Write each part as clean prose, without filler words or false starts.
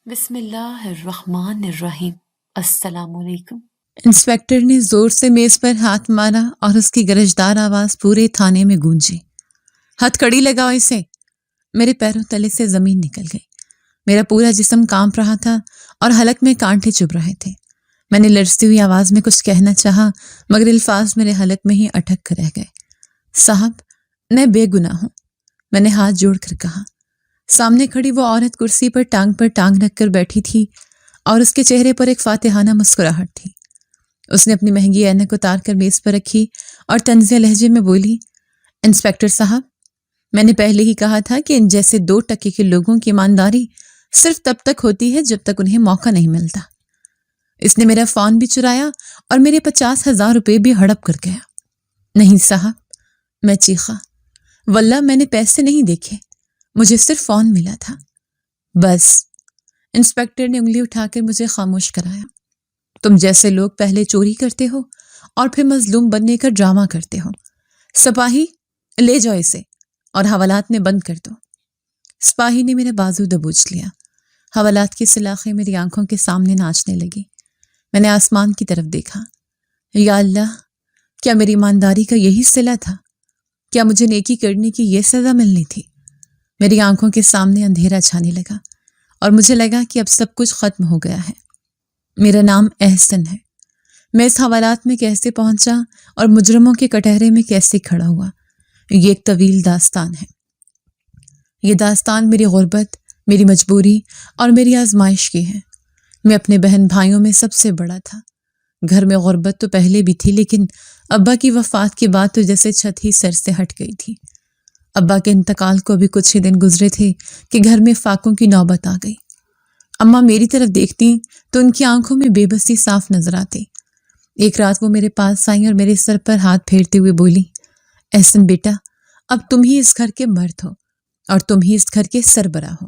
بسم اللہ الرحمن الرحیم۔ السلام علیکم۔ انسپکٹر نے زور سے میز پر ہاتھ مارا اور اس کی گرجدار آواز پورے تھانے میں گونجی۔ ہتھ کڑی لگاؤ اسے۔ میرے پیروں تلے سے زمین نکل گئی۔ میرا پورا جسم کانپ رہا تھا اور حلق میں کانٹے چبھ رہے تھے۔ میں نے لرزتی ہوئی آواز میں کچھ کہنا چاہا مگر الفاظ میرے حلق میں ہی اٹک کر رہ گئے۔ صاحب، میں بے گناہ ہوں، میں نے ہاتھ جوڑ کر کہا۔ سامنے کھڑی وہ عورت کرسی پر ٹانگ رکھ کر بیٹھی تھی اور اس کے چہرے پر ایک فاتحانہ مسکراہٹ تھی۔ اس نے اپنی مہنگی اینک اتار کر میز پر رکھی اور طنزیہ لہجے میں بولی، انسپکٹر صاحب، میں نے پہلے ہی کہا تھا کہ ان جیسے 2 ٹکے کے لوگوں کی ایمانداری صرف تب تک ہوتی ہے جب تک انہیں موقع نہیں ملتا۔ اس نے میرا فون بھی چرایا اور میرے 50,000 روپے بھی ہڑپ کر گیا۔ نہیں صاحب، میں چیخا، واللہ میں نے پیسے نہیں دیکھے، مجھے صرف فون ملا تھا۔ بس، انسپکٹر نے انگلی اٹھا کر مجھے خاموش کرایا۔ تم جیسے لوگ پہلے چوری کرتے ہو اور پھر مظلوم بننے کا ڈرامہ کرتے ہو۔ سپاہی، لے جاؤ اسے اور حوالات میں بند کر دو۔ سپاہی نے میرا بازو دبوچ لیا۔ حوالات کی سلاخیں میری آنکھوں کے سامنے ناچنے لگی۔ میں نے آسمان کی طرف دیکھا۔ یا اللہ، کیا میری ایمانداری کا یہی صلہ تھا؟ کیا مجھے نیکی کرنے کی یہ سزا ملنی تھی؟ میری آنکھوں کے سامنے اندھیرا چھانے لگا اور مجھے لگا کہ اب سب کچھ ختم ہو گیا ہے۔ میرا نام احسن ہے۔ میں اس حوالات میں کیسے پہنچا اور مجرموں کے کٹہرے میں کیسے کھڑا ہوا، یہ ایک طویل داستان ہے۔ یہ داستان میری غربت، میری مجبوری اور میری آزمائش کی ہے۔ میں اپنے بہن بھائیوں میں سب سے بڑا تھا۔ گھر میں غربت تو پہلے بھی تھی، لیکن ابا کی وفات کے بعد تو جیسے چھت ہی سر سے ہٹ گئی تھی۔ ابا کے انتقال کو بھی کچھ ہی دن گزرے تھے کہ گھر میں فاقوں کی نوبت آ گئی۔ اماں میری طرف دیکھتی تو ان کی آنکھوں میں بے بسی صاف نظر آتی۔ ایک رات وہ میرے پاس آئیں اور میرے سر پر ہاتھ پھیرتے ہوئے بولی، احسن بیٹا، اب تم ہی اس گھر کے مرد ہو اور تم ہی اس گھر کے سربراہ ہو۔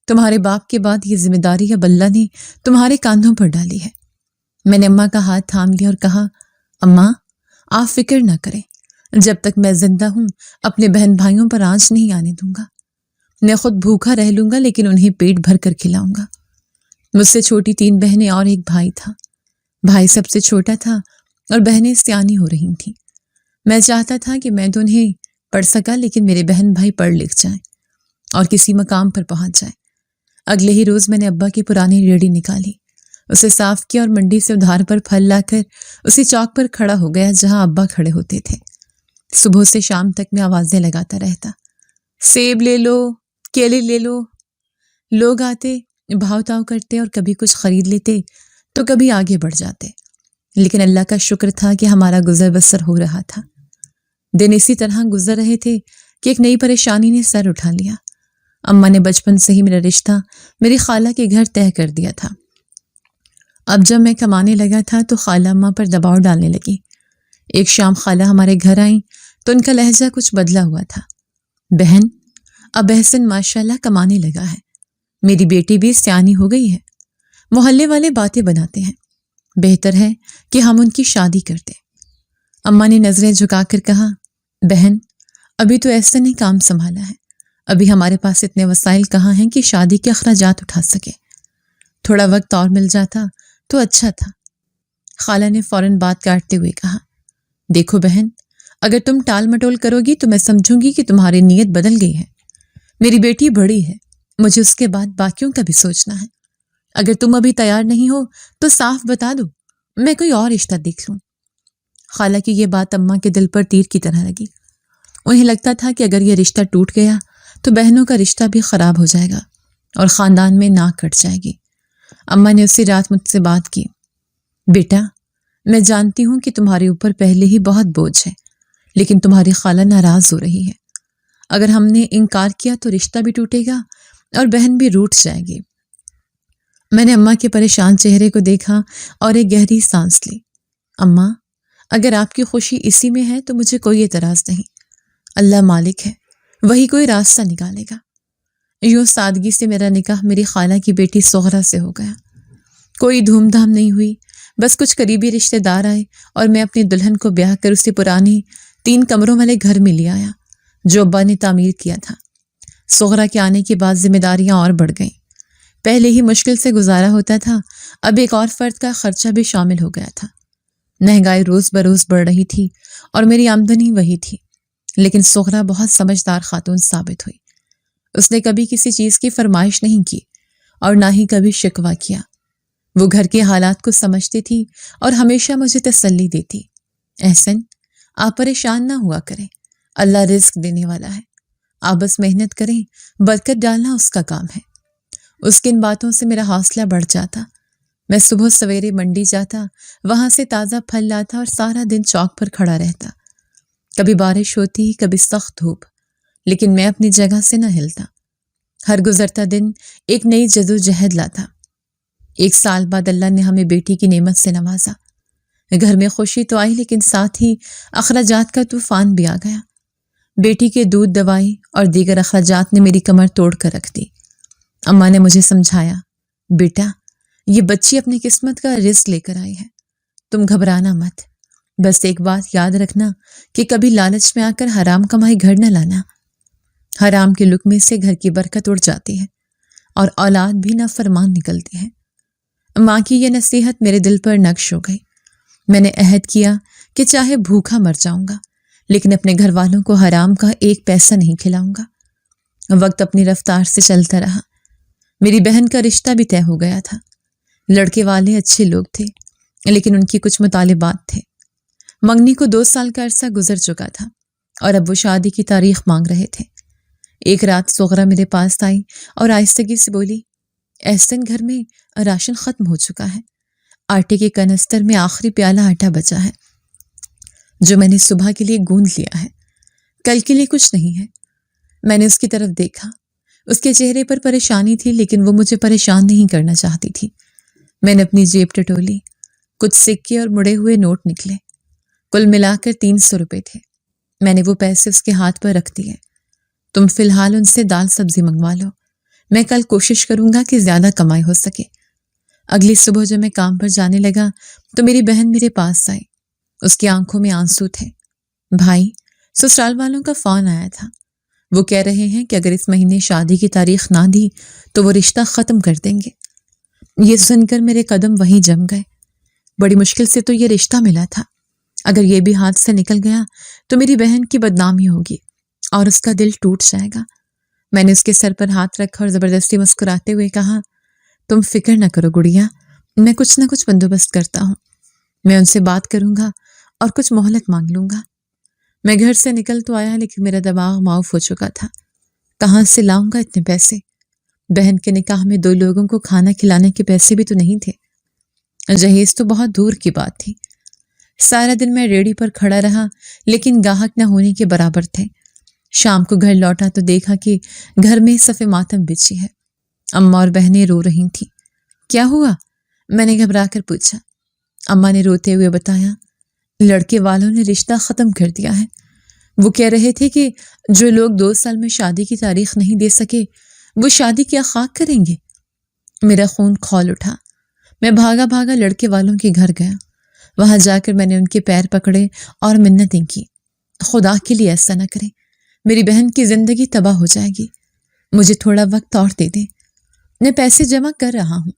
تمہارے باپ کے بعد یہ ذمہ داری اب اللہ نے تمہارے کاندھوں پر ڈالی ہے۔ میں نے اماں کا ہاتھ تھام لیا اور کہا، اماں، آپ فکر نہ کریں، جب تک میں زندہ ہوں اپنے بہن بھائیوں پر آنچ نہیں آنے دوں گا۔ میں خود بھوکا رہ لوں گا لیکن انہیں پیٹ بھر کر کھلاؤں گا۔ مجھ سے چھوٹی 3 بہنیں اور ایک بھائی تھا۔ بھائی سب سے چھوٹا تھا اور بہنیں سیانی ہو رہی تھیں۔ میں چاہتا تھا کہ میں تو انہیں پڑھ سکا لیکن میرے بہن بھائی پڑھ لکھ جائیں اور کسی مقام پر پہنچ جائیں۔ اگلے ہی روز میں نے ابا کی پرانی ریڑھی نکالی، اسے صاف کیا اور منڈی سے ادھار پر پھل لا کر اسی چوک پر کھڑا ہو گیا جہاں ابا کھڑے ہوتے تھے۔ صبح سے شام تک میں آوازیں لگاتا رہتا، سیب لے لو، کیلے لے لو۔ لوگ آتے، بھاؤ تاؤ کرتے اور کبھی کچھ خرید لیتے تو کبھی آگے بڑھ جاتے، لیکن اللہ کا شکر تھا کہ ہمارا گزر بسر ہو رہا تھا۔ دن اسی طرح گزر رہے تھے کہ ایک نئی پریشانی نے سر اٹھا لیا۔ اماں نے بچپن سے ہی میرا رشتہ میری خالہ کے گھر طے کر دیا تھا۔ اب جب میں کمانے لگا تھا تو خالہ اماں پر دباؤ ڈالنے لگی۔ ایک شام خالہ ہمارے گھر آئیں تو ان کا لہجہ کچھ بدلا ہوا تھا۔ بہن، اب احسن ماشاءاللہ کمانے لگا ہے، میری بیٹی بھی سیانی ہو گئی ہے، محلے والے باتیں بناتے ہیں، بہتر ہے کہ ہم ان کی شادی کر دیں۔ اماں نے نظریں جھکا کر کہا، بہن، ابھی تو احسن نے کام سنبھالا ہے، ابھی ہمارے پاس اتنے وسائل کہاں ہیں کہ شادی کے اخراجات اٹھا سکے، تھوڑا وقت اور مل جاتا تو اچھا تھا۔ خالہ نے فوراً بات کاٹتے ہوئے کہا، دیکھو بہن، اگر تم ٹال مٹول کرو گی تو میں سمجھوں گی کہ تمہاری نیت بدل گئی ہے۔ میری بیٹی بڑی ہے، مجھے اس کے بعد باقیوں کا بھی سوچنا ہے۔ اگر تم ابھی تیار نہیں ہو تو صاف بتا دو، میں کوئی اور رشتہ دیکھ لوں۔ خالہ کی یہ بات اماں کے دل پر تیر کی طرح لگی۔ انہیں لگتا تھا کہ اگر یہ رشتہ ٹوٹ گیا تو بہنوں کا رشتہ بھی خراب ہو جائے گا اور خاندان میں ناک کٹ جائے گی۔ اماں نے اسی رات مجھ سے بات کی، بیٹا، میں جانتی ہوں کہ تمہارے اوپر پہلے ہی بہت بوجھ ہے، لیکن تمہاری خالہ ناراض ہو رہی ہے۔ اگر ہم نے انکار کیا تو رشتہ بھی ٹوٹے گا اور بہن بھی روٹھ جائے گی۔ میں نے اماں کے پریشان چہرے کو دیکھا اور ایک گہری سانس لی۔ اماں، اگر آپ کی خوشی اسی میں ہے تو مجھے کوئی اعتراض نہیں، اللہ مالک ہے، وہی کوئی راستہ نکالے گا۔ یوں سادگی سے میرا نکاح میری خالہ کی بیٹی سغرا سے ہو گیا۔ کوئی دھوم دھام نہیں ہوئی، بس کچھ قریبی رشتہ دار آئے اور میں اپنی دلہن کو بیاہ کر اسے پرانے 3 کمروں والے گھر میں لے آیا جو ابا نے تعمیر کیا تھا۔ سغرا کے آنے کے بعد ذمہ داریاں اور بڑھ گئیں۔ پہلے ہی مشکل سے گزارا ہوتا تھا، اب ایک اور فرد کا خرچہ بھی شامل ہو گیا تھا۔ مہنگائی روز بروز بڑھ رہی تھی اور میری آمدنی وہی تھی، لیکن سغرا بہت سمجھدار خاتون ثابت ہوئی۔ اس نے کبھی کسی چیز کی فرمائش نہیں کی اور نہ ہی کبھی شکوہ کیا۔ وہ گھر کے حالات کو سمجھتی تھی اور ہمیشہ مجھے تسلی دیتی۔ احسن، آپ پریشان نہ ہوا کریں، اللہ رزق دینے والا ہے، آپ بس محنت کریں، برکت ڈالنا اس کا کام ہے۔ اس کی ان باتوں سے میرا حوصلہ بڑھ جاتا۔ میں صبح سویرے منڈی جاتا، وہاں سے تازہ پھل لاتا اور سارا دن چوک پر کھڑا رہتا۔ کبھی بارش ہوتی، کبھی سخت دھوپ، لیکن میں اپنی جگہ سے نہ ہلتا۔ ہر گزرتا دن ایک نئی جدوجہد لاتا۔ 1 سال بعد اللہ نے ہمیں بیٹی کی نعمت سے نوازا۔ گھر میں خوشی تو آئی، لیکن ساتھ ہی اخراجات کا طوفان بھی آ گیا۔ بیٹی کے دودھ، دوائی اور دیگر اخراجات نے میری کمر توڑ کر رکھ دی۔ اماں نے مجھے سمجھایا، بیٹا یہ بچی اپنی قسمت کا رزق لے کر آئی ہے، تم گھبرانا مت، بس ایک بات یاد رکھنا کہ کبھی لالچ میں آ کر حرام کمائی گھر نہ لانا۔ حرام کے لقمے سے گھر کی برکت اڑ جاتی ہے اور اولاد بھی نافرمان نکلتی ہے۔ ماں کی یہ نصیحت میرے دل پر نقش ہو گئی۔ میں نے عہد کیا کہ چاہے بھوکا مر جاؤں گا، لیکن اپنے گھر والوں کو حرام کا 1 پیسہ نہیں کھلاؤں گا۔ وقت اپنی رفتار سے چلتا رہا۔ میری بہن کا رشتہ بھی طے ہو گیا تھا۔ لڑکے والے اچھے لوگ تھے، لیکن ان کی کچھ مطالبات تھے۔ منگنی کو 2 سال کا عرصہ گزر چکا تھا اور اب وہ شادی کی تاریخ مانگ رہے تھے۔ ایک رات سغرا میرے پاس آئی اور آہستگی سے بولی، احسن گھر میں راشن ختم ہو چکا ہے، آٹے کے کنستر میں آخری پیالہ آٹا بچا ہے جو میں نے صبح کے لیے گوندھ لیا ہے، کل کے لیے کچھ نہیں ہے۔ میں نے اس کی طرف دیکھا، اس کے چہرے پر پریشانی تھی، لیکن وہ مجھے پریشان نہیں کرنا چاہتی تھی۔ میں نے اپنی جیب ٹٹولی، کچھ سکے اور مڑے ہوئے نوٹ نکلے، کل ملا کر 300 روپے تھے۔ میں نے وہ پیسے اس کے ہاتھ پر رکھ دیے۔ تم فی الحال ان سے دال سبزی منگوا لو، میں کل کوشش کروں گا کہ زیادہ کمائی ہو سکے۔ اگلی صبح جب میں کام پر جانے لگا تو میری بہن میرے پاس آئی، اس کی آنکھوں میں آنسو تھے۔ بھائی، سسرال والوں کا فون آیا تھا، وہ کہہ رہے ہیں کہ اگر اس مہینے شادی کی تاریخ نہ دی تو وہ رشتہ ختم کر دیں گے۔ یہ سن کر میرے قدم وہیں جم گئے۔ بڑی مشکل سے تو یہ رشتہ ملا تھا، اگر یہ بھی ہاتھ سے نکل گیا تو میری بہن کی بدنامی ہوگی اور اس کا دل ٹوٹ جائے گا۔ میں نے اس کے سر پر ہاتھ رکھا اور زبردستی مسکراتے ہوئے کہا، تم فکر نہ کرو گڑیا، میں کچھ نہ کچھ بندوبست کرتا ہوں، میں ان سے بات کروں گا اور کچھ مہلت مانگ لوں گا۔ میں گھر سے نکل تو آیا، لیکن میرا دماغ معاف ہو چکا تھا۔ کہاں سے لاؤں گا اتنے پیسے؟ بہن کے نکاح میں 2 لوگوں کو کھانا کھلانے کے پیسے بھی تو نہیں تھے۔ جہیز تو بہت دور کی بات تھی۔ سارا دن میں ریڑھی پر کھڑا رہا، لیکن گاہک نہ ہونے کے برابر تھے۔ شام کو گھر لوٹا تو دیکھا کہ گھر میں صف ماتم بچھی ہے۔ اماں اور بہنیں رو رہی تھیں۔ کیا ہوا؟ میں نے گھبرا کر پوچھا۔ اماں نے روتے ہوئے بتایا، لڑکے والوں نے رشتہ ختم کر دیا ہے۔ وہ کہہ رہے تھے کہ جو لوگ 2 سال میں شادی کی تاریخ نہیں دے سکے وہ شادی کیا خاک کریں گے۔ میرا خون کھول اٹھا۔ میں بھاگا بھاگا لڑکے والوں کے گھر گیا۔ وہاں جا کر میں نے ان کے پیر پکڑے اور منتیں کی، خدا کے لیے ایسا نہ کریں، میری بہن کی زندگی تباہ ہو جائے گی، مجھے تھوڑا وقت اور دے دیں، میں پیسے جمع کر رہا ہوں۔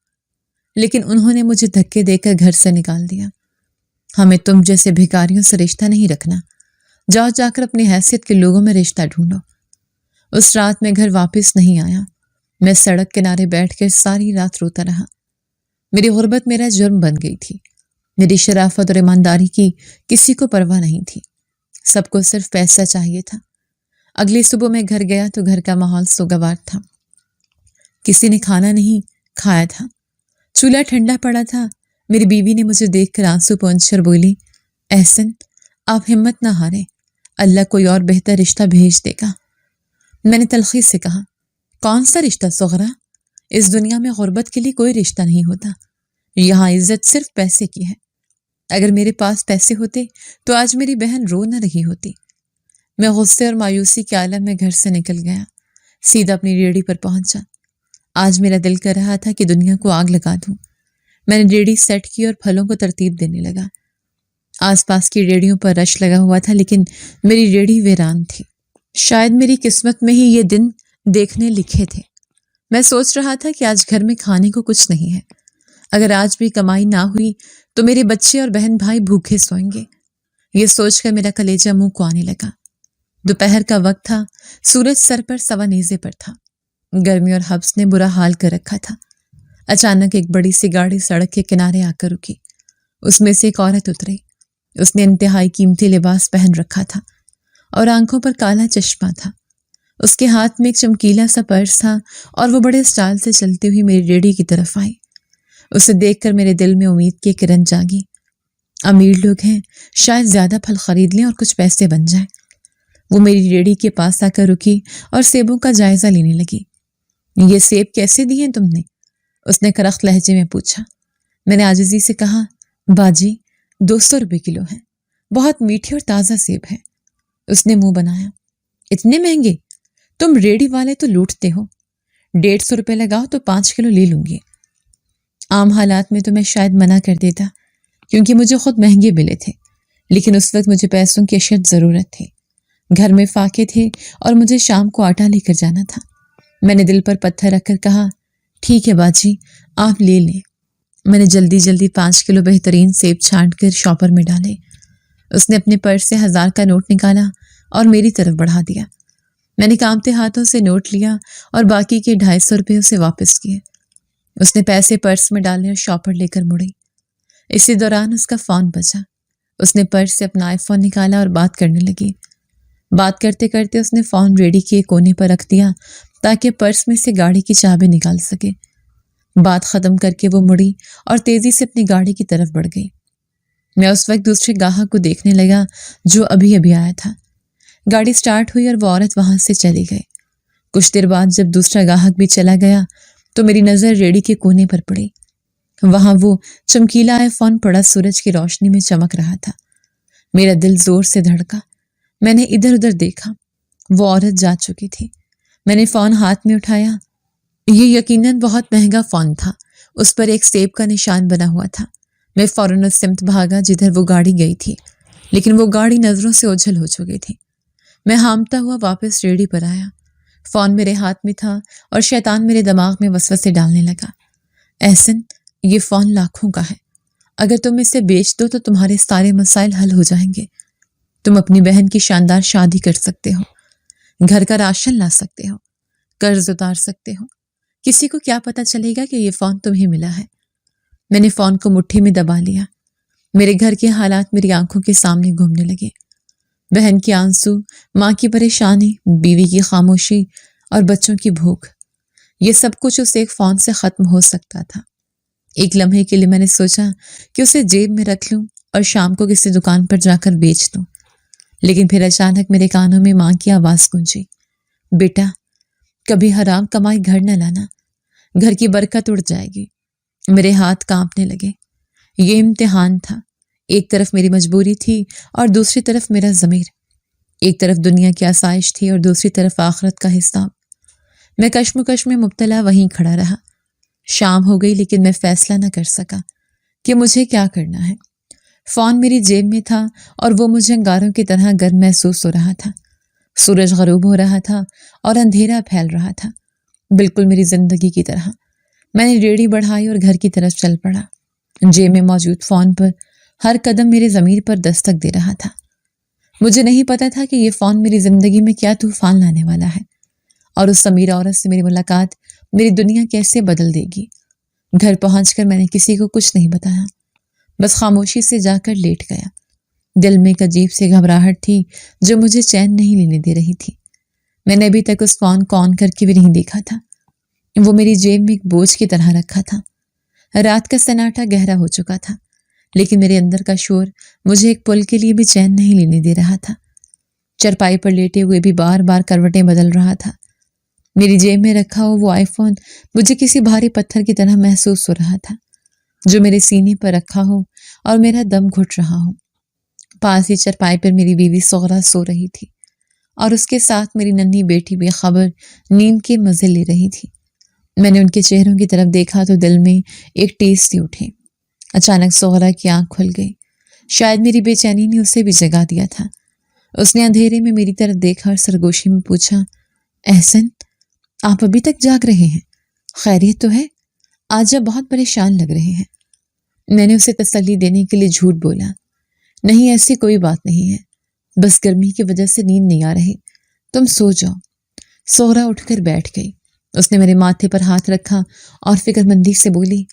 لیکن انہوں نے مجھے دھکے دے کر گھر سے نکال دیا۔ ہمیں تم جیسے بھکاریوں سے رشتہ نہیں رکھنا، جاؤ جا کر اپنی حیثیت کے لوگوں میں رشتہ ڈھونڈو۔ اس رات میں گھر واپس نہیں آیا۔ میں سڑک کنارے بیٹھ کر ساری رات روتا رہا۔ میری غربت میرا جرم بن گئی تھی۔ میری شرافت اور ایمانداری کی کسی کو پرواہ نہیں تھی، سب کو صرف پیسہ چاہیے تھا۔ اگلی صبح میں گھر گیا تو گھر کا ماحول سوگوار تھا، کسی نے کھانا نہیں کھایا تھا، چولہا ٹھنڈا پڑا تھا۔ میری بیوی نے مجھے دیکھ کر آنسو پونچھ کر بولی، احسن آپ ہمت نہ ہاریں، اللہ کوئی اور بہتر رشتہ بھیج دے گا۔ میں نے تلخی سے کہا، کون سا رشتہ سغرا؟ اس دنیا میں غربت کے لیے کوئی رشتہ نہیں ہوتا، یہاں عزت صرف پیسے کی ہے۔ اگر میرے پاس پیسے ہوتے تو آج میری بہن رو نہ رہی ہوتی۔ میں غصے اور مایوسی کے عالم میں گھر سے نکل گیا، سیدھا اپنی ریڑھی پر پہنچا۔ آج میرا دل کر رہا تھا کہ دنیا کو آگ لگا دوں۔ میں نے ریڑھی سیٹ کی اور پھلوں کو ترتیب دینے لگا۔ آس پاس کی ریڑھیوں پر رش لگا ہوا تھا، لیکن میری ریڑھی ویران تھی۔ شاید میری قسمت میں ہی یہ دن دیکھنے لکھے تھے۔ میں سوچ رہا تھا کہ آج گھر میں کھانے کو کچھ نہیں ہے. اگر آج بھی کمائی نہ ہوئی تو میرے بچے اور بہن بھائی بھوکے سوئیں گے. یہ سوچ کر میرا کلیجہ منہ کو آنے لگا. دوپہر کا وقت تھا. سورج سر پر سوا نیزے پر تھا. گرمی اور حبس نے برا حال کر رکھا تھا. اچانک ایک بڑی سی گاڑی سڑک کے کنارے آ کر رکی. اس میں سے ایک عورت اتری. اس نے انتہائی قیمتی لباس پہن رکھا تھا اور آنکھوں پر کالا چشمہ تھا. اس کے ہاتھ میں ایک چمکیلا سا پرس تھا اور وہ بڑے اسٹائل سے چلتی ہوئی میری ریڑھی کی طرف آئی. اسے دیکھ کر میرے دل میں امید کی کرن جاگی. امیر لوگ ہیں، شاید زیادہ پھل خرید لیں اور کچھ پیسے بن جائیں. وہ میری ریڑھی کے پاس آ کر رکی اور سیبوں کا جائزہ لینے لگی. یہ سیب کیسے دیے تم نے؟ اس نے کرخت لہجے میں پوچھا. میں نے عاجزی سے کہا، باجی 200 روپے کلو ہیں، بہت میٹھے اور تازہ سیب ہیں. اس نے منہ بنایا. اتنے مہنگے؟ تم ریڑھی والے تو لوٹتے ہو. 150 روپے لگاؤ تو 5 کلو لے لوں گی. عام حالات میں تو میں شاید منع کر دیتا کیونکہ مجھے خود مہنگے ملے تھے، لیکن اس وقت مجھے پیسوں کی اشد ضرورت تھی. گھر میں فاقے تھے اور مجھے شام کو آٹا لے کر جانا تھا. میں نے دل پر پتھر رکھ کر کہا، ٹھیک ہے باجی، آپ لے لیں. میں نے جلدی 5 کلو بہترین سیب چھانٹ کر شاپر میں ڈالے. اس نے اپنے پرس سے 1000 کا نوٹ نکالا اور میری طرف بڑھا دیا. میں نے کانپتے ہاتھوں سے نوٹ لیا اور باقی کے 250 روپے اسے واپس کیے. اس نے پیسے پرس میں ڈالے اور شاپر لے کر مڑی. اسی دوران اس کا فون بجا. اس نے پرس سے اپنا آئی فون نکالا اور بات کرنے لگی. بات کرتے کرتے اس نے فون ریڑھی کے کونے پر رکھ دیا تاکہ پرس میں سے گاڑی کی چابی نکال سکے. بات ختم کر کے وہ مڑی اور تیزی سے اپنی گاڑی کی طرف بڑھ گئی. میں اس وقت دوسرے گاہک کو دیکھنے لگا جو ابھی آیا تھا. گاڑی سٹارٹ ہوئی اور وہ عورت وہاں سے چلی گئی. کچھ دیر بعد جب دوسرا گاہک بھی چلا گیا تو میری نظر ریڑھی کے کونے پر پڑی. وہاں وہ چمکیلا آئی فون پڑا سورج کی روشنی میں چمک رہا تھا. میرا دل زور سے دھڑکا. میں نے ادھر ادھر دیکھا. وہ عورت جا چکی تھی. میں نے فون ہاتھ میں اٹھایا. یہ یقیناً بہت مہنگا فون تھا. اس پر ایک سیب کا نشان بنا ہوا تھا. میں فوراً اس سمت بھاگا جدھر وہ گاڑی گئی تھی، لیکن وہ گاڑی نظروں سے اوجھل ہو چکی تھی. میں ہامتا ہوا واپس ریڑھی پر آیا. فون میرے ہاتھ میں تھا اور شیطان میرے دماغ میں وسوسے ڈالنے لگا. احسن، یہ فون لاکھوں کا ہے. اگر تم اسے بیچ دو تو تمہارے سارے مسائل حل ہو جائیں گے. تم اپنی بہن کی شاندار شادی کر سکتے ہو، گھر کا راشن لا سکتے ہو، قرض اتار سکتے ہو. کسی کو کیا پتا چلے گا کہ یہ فون تمہیں ملا ہے. میں نے فون کو مٹھی میں دبا لیا. میرے گھر کے حالات میری آنکھوں کے سامنے گھومنے لگے. بہن کی آنسو، ماں کی پریشانی، بیوی کی خاموشی اور بچوں کی بھوک. یہ سب کچھ اس ایک فون سے ختم ہو سکتا تھا. ایک لمحے کے لیے میں نے سوچا کہ اسے جیب میں رکھ لوں اور شام کو کسی دکان پر جا کر بیچ دوں. لیکن پھر اچانک میرے کانوں میں ماں کی آواز گونجی، بیٹا کبھی حرام کمائی گھر نہ لانا، گھر کی برکت اڑ جائے گی. میرے ہاتھ کانپنے لگے. یہ امتحان تھا. ایک طرف میری مجبوری تھی اور دوسری طرف میرا ضمیر. ایک طرف دنیا کی آسائش تھی اور دوسری طرف آخرت کا حساب. میں کشمکش میں مبتلا وہیں کھڑا رہا. شام ہو گئی لیکن میں فیصلہ نہ کر سکا کہ مجھے کیا کرنا ہے. فون میری جیب میں تھا اور وہ مجھے انگاروں کی طرح گرم محسوس ہو رہا تھا. سورج غروب ہو رہا تھا اور اندھیرا پھیل رہا تھا، بالکل میری زندگی کی طرح. میں نے ریڑھی بڑھائی اور گھر کی طرف چل پڑا. جیب میں موجود فون پر ہر قدم میرے ضمیر پر دستک دے رہا تھا. مجھے نہیں پتا تھا کہ یہ فون میری زندگی میں کیا طوفان لانے والا ہے اور اس امیر عورت سے میری ملاقات میری دنیا کیسے بدل دے گی. گھر پہنچ کر میں نے کسی کو کچھ نہیں بتایا، بس خاموشی سے جا کر لیٹ گیا. دل میں ایک عجیب سی گھبراہٹ تھی جو مجھے چین نہیں لینے دے رہی تھی. میں نے ابھی تک اس فون کو آن کر کے بھی نہیں دیکھا تھا. وہ میری جیب میں ایک بوجھ کی طرح رکھا تھا. رات کا سناٹا گہرا ہو چکا تھا، لیکن میرے اندر کا شور مجھے ایک پل کے لیے بھی چین نہیں لینے دے رہا تھا. چرپائی پر لیٹے ہوئے بھی بار بار کروٹیں بدل رہا تھا. میری جیب میں رکھا ہو وہ آئی فون مجھے کسی بھاری پتھر کی طرح محسوس ہو رہا تھا جو میرے سینے پر رکھا ہو اور میرا دم گھٹ رہا ہو. پاس ہی چرپائی پر میری بیوی سغرا سو رہی تھی اور اس کے ساتھ میری ننھی بیٹی بے خبر نیند کے مزے لے رہی تھی. میں نے ان کے چہروں کی طرف دیکھا تو دل میں ایک ٹیس سی اٹھی. اچانک سغرا کی آنکھ کھل گئی. شاید میری بے چینی نے اسے بھی جگا دیا تھا. اس نے اندھیرے میں میری طرف دیکھا اور سرگوشی میں پوچھا، احسن آپ ابھی تک جاگ رہے ہیں؟ خیریت تو ہے؟ آج آپ بہت پریشان لگ رہے ہیں۔ میں نے اسے تسلی دینے کے لیے جھوٹ بولا، نہیں ایسی کوئی بات نہیں ہے، بس گرمی کی وجہ سے نیند نہیں آ رہی، تم سو جاؤ۔ سغرا اٹھ کر بیٹھ گئی۔ اس نے میرے ماتھے پر ہاتھ رکھا اور فکر مندی سے بولی،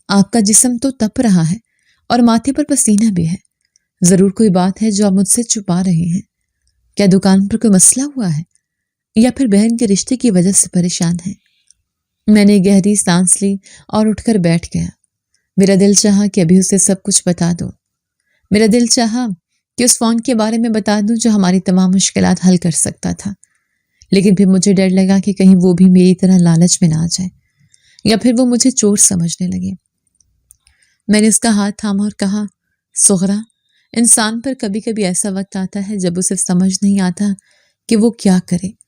آپ کا جسم تو تپ رہا ہے اور ماتھے پر پسینہ بھی ہے، ضرور کوئی بات ہے جو آپ مجھ سے چھپا رہے ہیں۔ کیا دکان پر کوئی مسئلہ ہوا ہے یا پھر بہن کے رشتے کی وجہ سے پریشان ہے؟ میں نے گہری سانس لی اور اٹھ کر بیٹھ گیا۔ میرا دل چاہا کہ ابھی اسے سب کچھ بتا دوں۔ میرا دل چاہا کہ اس فون کے بارے میں بتا دوں جو ہماری تمام مشکلات حل کر سکتا تھا، لیکن پھر مجھے ڈر لگا کہ کہیں وہ بھی میری طرح لالچ میں نہ آ جائے یا پھر وہ مجھے چور سمجھنے لگے۔ میں نے اس کا ہاتھ تھاما اور کہا، سغرا، انسان پر کبھی کبھی ایسا وقت آتا ہے جب اسے سمجھ نہیں آتا کہ وہ کیا کرے۔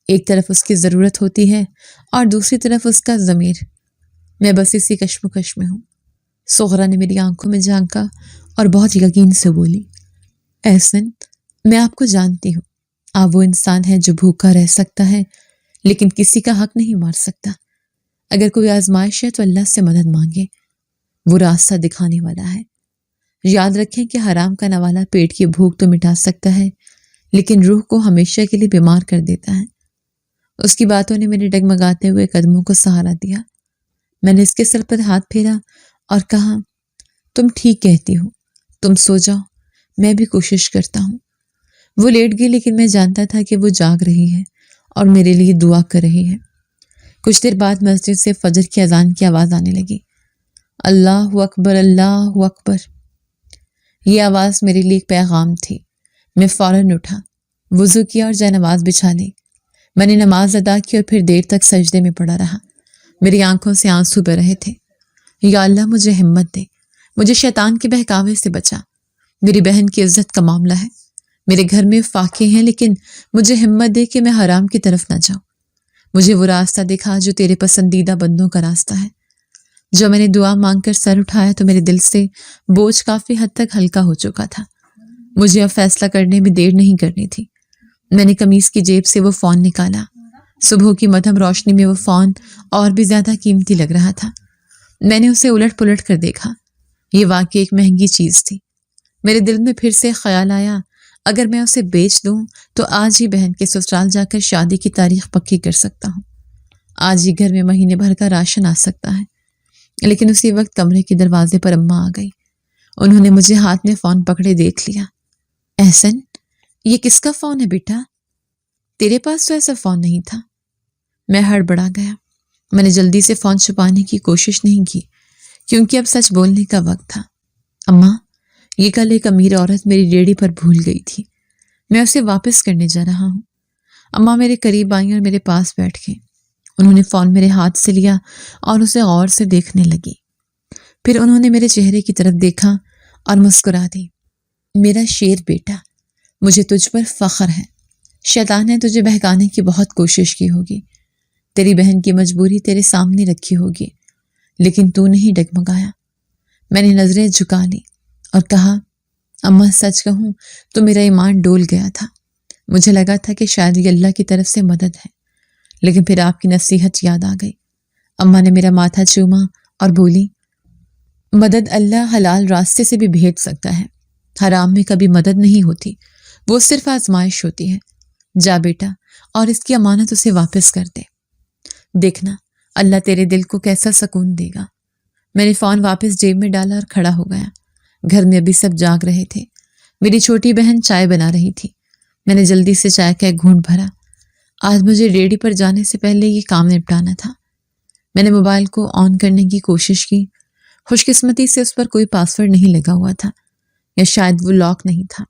ایک طرف اس کی ضرورت ہوتی ہے اور دوسری طرف اس کا ضمیر۔ میں بس اسی کشمکش میں ہوں۔ سغرا نے میری آنکھوں میں جھانکا اور بہت یقین سے بولی، احسن، میں آپ کو جانتی ہوں، آپ وہ انسان ہے جو بھوکا رہ سکتا ہے لیکن کسی کا حق نہیں مار سکتا۔ اگر کوئی آزمائش ہے تو اللہ سے مدد مانگے، وہ راستہ دکھانے والا ہے۔ یاد رکھیں کہ حرام کا نوالا پیٹ کی بھوک تو مٹا سکتا ہے لیکن روح کو ہمیشہ کے لیے بیمار کر دیتا ہے۔ اس کی باتوں نے میرے ڈگمگاتے ہوئے قدموں کو سہارا دیا۔ میں نے اس کے سر پر ہاتھ پھیرا اور کہا، تم ٹھیک کہتی ہو، تم سو جاؤ، میں بھی کوشش کرتا ہوں۔ وہ لیٹ گئی لیکن میں جانتا تھا کہ وہ جاگ رہی ہے اور میرے لیے دعا کر رہی ہے۔ کچھ دیر بعد مسجد سے فجر کی اذان کی آواز آنے لگی، اللہ اکبر، اللہ اکبر۔ یہ آواز میرے لیے ایک پیغام تھی۔ میں فوراً اٹھا، وضو کیا اور جائے نماز بچھا لی۔ میں نے نماز ادا کی اور پھر دیر تک سجدے میں پڑا رہا۔ میری آنکھوں سے آنسو بہ رہے تھے۔ یا اللہ، مجھے ہمت دے، مجھے شیطان کے بہکاوے سے بچا۔ میری بہن کی عزت کا معاملہ ہے، میرے گھر میں فاقے ہیں لیکن مجھے ہمت دے کہ میں حرام کی طرف نہ جاؤں۔ مجھے وہ راستہ دکھا جو تیرے پسندیدہ بندوں کا راستہ ہے۔ جب میں نے دعا مانگ کر سر اٹھایا تو میرے دل سے بوجھ کافی حد تک ہلکا ہو چکا تھا۔ مجھے اب فیصلہ کرنے میں دیر نہیں کرنی تھی۔ میں نے قمیص کی جیب سے وہ فون نکالا۔ صبح کی مدھم روشنی میں وہ فون اور بھی زیادہ قیمتی لگ رہا تھا۔ میں نے اسے الٹ پلٹ کر دیکھا۔ یہ واقعی ایک مہنگی چیز تھی۔ میرے دل میں پھر سے خیال آیا، اگر میں اسے بیچ دوں تو آج ہی بہن کے سسرال جا کر شادی کی تاریخ پکی کر سکتا ہوں۔ آج ہی گھر میں مہینے بھر کا راشن آ سکتا ہے۔ لیکن اسی وقت کمرے کے دروازے پر اماں آ گئی۔ انہوں نے مجھے ہاتھ میں فون پکڑے دیکھ لیا۔ احسن، یہ کس کا فون ہے بیٹا؟ تیرے پاس تو ایسا فون نہیں تھا۔ میں ہڑبڑا گیا۔ میں نے جلدی سے فون چھپانے کی کوشش نہیں کی کیونکہ اب سچ بولنے کا وقت تھا۔ اماں، یہ کل ایک امیر عورت میری ریڑھی پر بھول گئی تھی، میں اسے واپس کرنے جا رہا ہوں۔ اماں میرے قریب آئیں اور میرے پاس بیٹھ گئیں۔ انہوں نے فون میرے ہاتھ سے لیا اور اسے غور سے دیکھنے لگی۔ پھر انہوں نے میرے چہرے کی طرف دیکھا اور مسکرا دی۔ میرا شیر بیٹا، مجھے تجھ پر فخر ہے۔ شیطان نے تجھے بہکانے کی بہت کوشش کی ہوگی، تیری بہن کی مجبوری تیرے سامنے رکھی ہوگی، لیکن تو نہیں ڈگمگایا۔ میں نے نظریں جھکا لی اور کہا، اماں سچ کہوں تو میرا ایمان ڈول گیا تھا۔ مجھے لگا تھا کہ شاید یہ اللہ کی طرف سے مدد ہے، لیکن پھر آپ کی نصیحت یاد آ گئی۔ اماں نے میرا ماتھا چوما اور بولی، مدد اللہ حلال راستے سے بھی بھیج سکتا ہے، حرام میں کبھی مدد نہیں ہوتی، وہ صرف آزمائش ہوتی ہے۔ جا بیٹا اور اس کی امانت اسے واپس کر دے، دیکھنا اللہ تیرے دل کو کیسا سکون دے گا۔ میں نے فون واپس جیب میں ڈالا اور کھڑا ہو گیا۔ گھر میں ابھی سب جاگ رہے تھے۔ میری چھوٹی بہن چائے بنا رہی تھی۔ میں نے جلدی سے چائے کا ایک گھونٹ بھرا۔ آج مجھے ریڈی پر جانے سے پہلے یہ کام نپٹانا تھا۔ میں نے موبائل کو آن کرنے کی کوشش کی۔ خوش قسمتی سے اس پر کوئی پاسورڈ نہیں لگا ہوا تھا، یا شاید وہ لاک نہیں تھا۔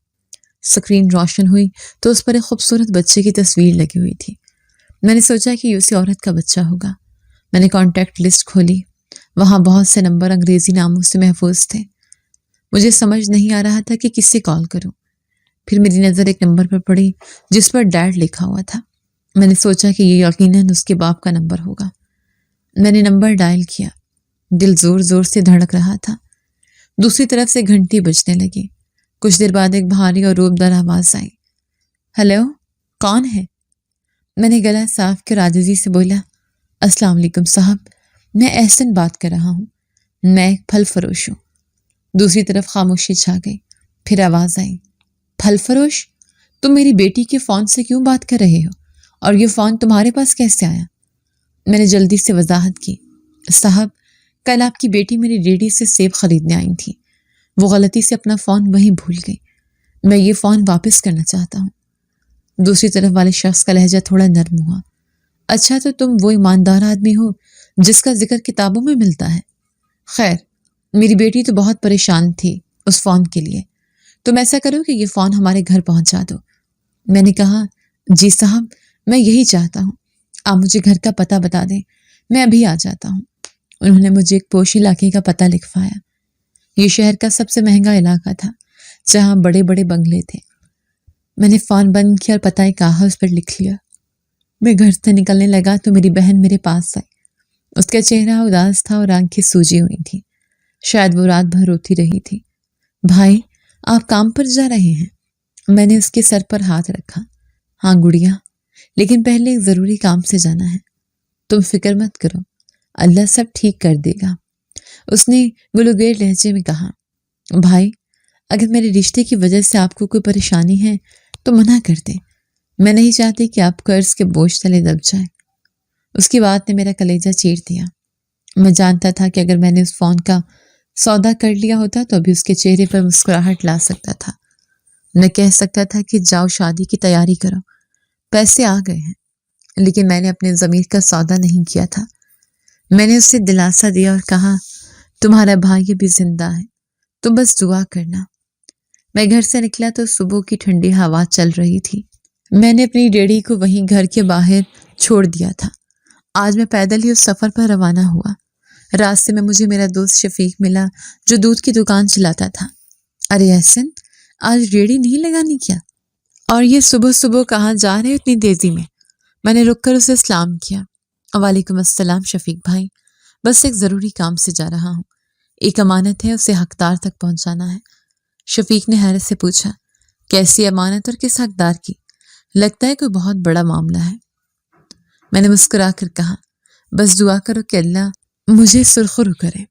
سکرین روشن ہوئی تو اس پر ایک خوبصورت بچے کی تصویر لگی ہوئی تھی۔ میں نے سوچا کہ یہ اسی عورت کا بچہ ہوگا۔ میں نے کانٹیکٹ لسٹ کھولی، وہاں بہت سے نمبر انگریزی ناموں سے محفوظ تھے۔ مجھے سمجھ نہیں آ رہا تھا کہ کس سے کال کروں۔ پھر میری نظر ایک نمبر پر پڑی جس پر ڈیڈ لکھا ہوا تھا۔ میں نے سوچا کہ یہ یقیناً اس کے باپ کا نمبر ہوگا۔ میں نے نمبر ڈائل کیا۔ دل زور زور سے دھڑک رہا تھا۔ دوسری طرف سے گھنٹی بجنے لگی۔ کچھ دیر بعد ایک بھاری اور روبدار آواز آئی، ہیلو، کون ہے؟ میں نے گلا صاف کر عاجزی سے بولا، السلام علیکم صاحب، میں احسن بات کر رہا ہوں، میں ایک پھل فروش ہوں۔ دوسری طرف خاموشی چھا گئی، پھر آواز آئی، پھل فروش؟ تم میری بیٹی کے فون سے کیوں بات کر رہے ہو اور یہ فون تمہارے پاس کیسے آیا؟ میں نے جلدی سے وضاحت کی، صاحب کل آپ کی بیٹی میری ریڑھی سے سیب خریدنے آئی تھی، وہ غلطی سے اپنا فون وہیں بھول گئی، میں یہ فون واپس کرنا چاہتا ہوں۔ دوسری طرف والے شخص کا لہجہ تھوڑا نرم ہوا، اچھا تو تم وہ ایماندار آدمی ہو جس کا ذکر کتابوں میں ملتا ہے۔ خیر، میری بیٹی تو بہت پریشان تھی اس فون کے لیے، تم ایسا کرو کہ یہ فون ہمارے گھر پہنچا دو۔ میں نے کہا، جی صاحب میں یہی چاہتا ہوں، آپ مجھے گھر کا پتہ بتا دیں، میں ابھی آ جاتا ہوں۔ انہوں نے مجھے ایک پوش علاقے کا پتہ لکھوایا۔ یہ شہر کا سب سے مہنگا علاقہ تھا جہاں بڑے بڑے بنگلے تھے۔ میں نے فون بند کیا اور پتہ ایک کاغذ پر لکھ لیا۔ میں گھر سے نکلنے لگا تو میری بہن میرے پاس آئی، اس کا چہرہ اداس تھا اور آنکھیں سوجی ہوئی تھیں، شاید وہ رات بھر روتی رہی تھی۔ بھائی آپ کام پر جا رہے ہیں؟ میں نے اس کے سر پر ہاتھ رکھا۔ ہاں گڑیا، لیکن پہلے ایک ضروری کام سے جانا ہے۔ تم فکر مت کرو، اللہ سب ٹھیک کر دے گا، اس نے گلوگیر لہجے میں کہا۔ بھائی اگر میرے رشتے کی وجہ سے آپ کو کوئی پریشانی ہے تو منع کر دیں، میں نہیں چاہتی کہ آپ قرض کے بوجھ تلے دب جائیں۔ اس کی بات نے میرا کلیجہ چیر دیا۔ میں جانتا تھا کہ اگر میں نے اس فون کا سودا کر لیا ہوتا تو ابھی اس کے چہرے پر مسکراہٹ لا سکتا تھا، میں کہہ سکتا تھا کہ جاؤ شادی کی تیاری کرو، پیسے آ گئے ہیں۔ لیکن میں نے اپنے ضمیر کا سودا نہیں کیا تھا۔ میں نے اسے دلاسا دیا اور کہا، تمہارا بھائی بھی زندہ ہے، تم بس دعا کرنا۔ میں گھر سے نکلا تو صبح کی ٹھنڈی ہوا چل رہی تھی۔ میں نے اپنی ریڑھی کو وہیں گھر کے باہر چھوڑ دیا تھا۔ آج میں پیدل ہی اس سفر پر روانہ ہوا۔ راستے میں مجھے میرا دوست شفیق ملا جو دودھ کی دکان چلاتا تھا۔ ارے احسن، آج ریڑھی نہیں لگانی کیا؟ اور یہ صبح صبح کہاں جا رہے اتنی تیزی میں نے رک کر اسے سلام کیا۔ وعلیکم السلام شفیق بھائی، بس ایک ضروری کام سے جا رہا ہوں، ایک امانت ہے، اسے حقدار تک پہنچانا ہے۔ شفیق نے حیرت سے پوچھا، کیسی امانت اور کس حقدار کی؟ لگتا ہے کوئی بہت بڑا معاملہ ہے۔ میں نے مسکرا کر کہا، بس دعا کرو کہ اللہ مجھے سرخرو کرے۔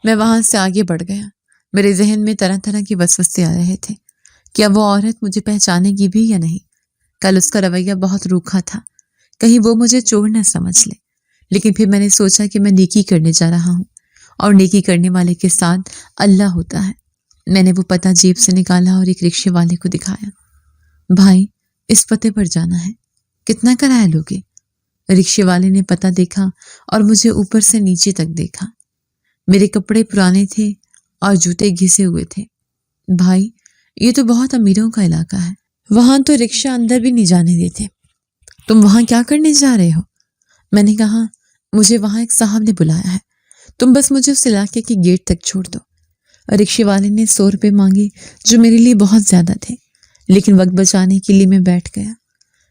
میں وہاں سے آگے بڑھ گیا، میرے ذہن میں طرح طرح کی وسوسے آ رہے تھے، کیا وہ عورت مجھے پہچانے گی بھی یا نہیں؟ کل اس کا رویہ بہت روکھا تھا، کہیں وہ مجھے چور نہ سمجھ لے۔ لیکن پھر میں نے سوچا کہ میں نیکی کرنے جا رہا ہوں اور نیکی کرنے والے کے ساتھ اللہ ہوتا ہے۔ میں نے وہ پتہ جیب سے نکالا اور ایک رکشے والے کو دکھایا۔ بھائی اس پتے پر جانا ہے، کتنا کرایہ لوگے؟ رکشے والے نے پتہ دیکھا اور مجھے اوپر سے نیچے تک دیکھا۔ میرے کپڑے پرانے تھے اور جوتے گھسے ہوئے تھے۔ بھائی یہ تو بہت امیروں کا علاقہ ہے، وہاں تو رکشہ اندر بھی نہیں جانے دیتے، تم وہاں کیا کرنے جا رہے ہو؟ میں نے کہا، مجھے وہاں ایک صاحب نے بلایا ہے، تم بس مجھے اس علاقے کے گیٹ تک چھوڑ دو۔ رکشے والے نے 100 روپے مانگے جو میرے لیے بہت زیادہ تھے، لیکن وقت بچانے کے لیے میں بیٹھ گیا۔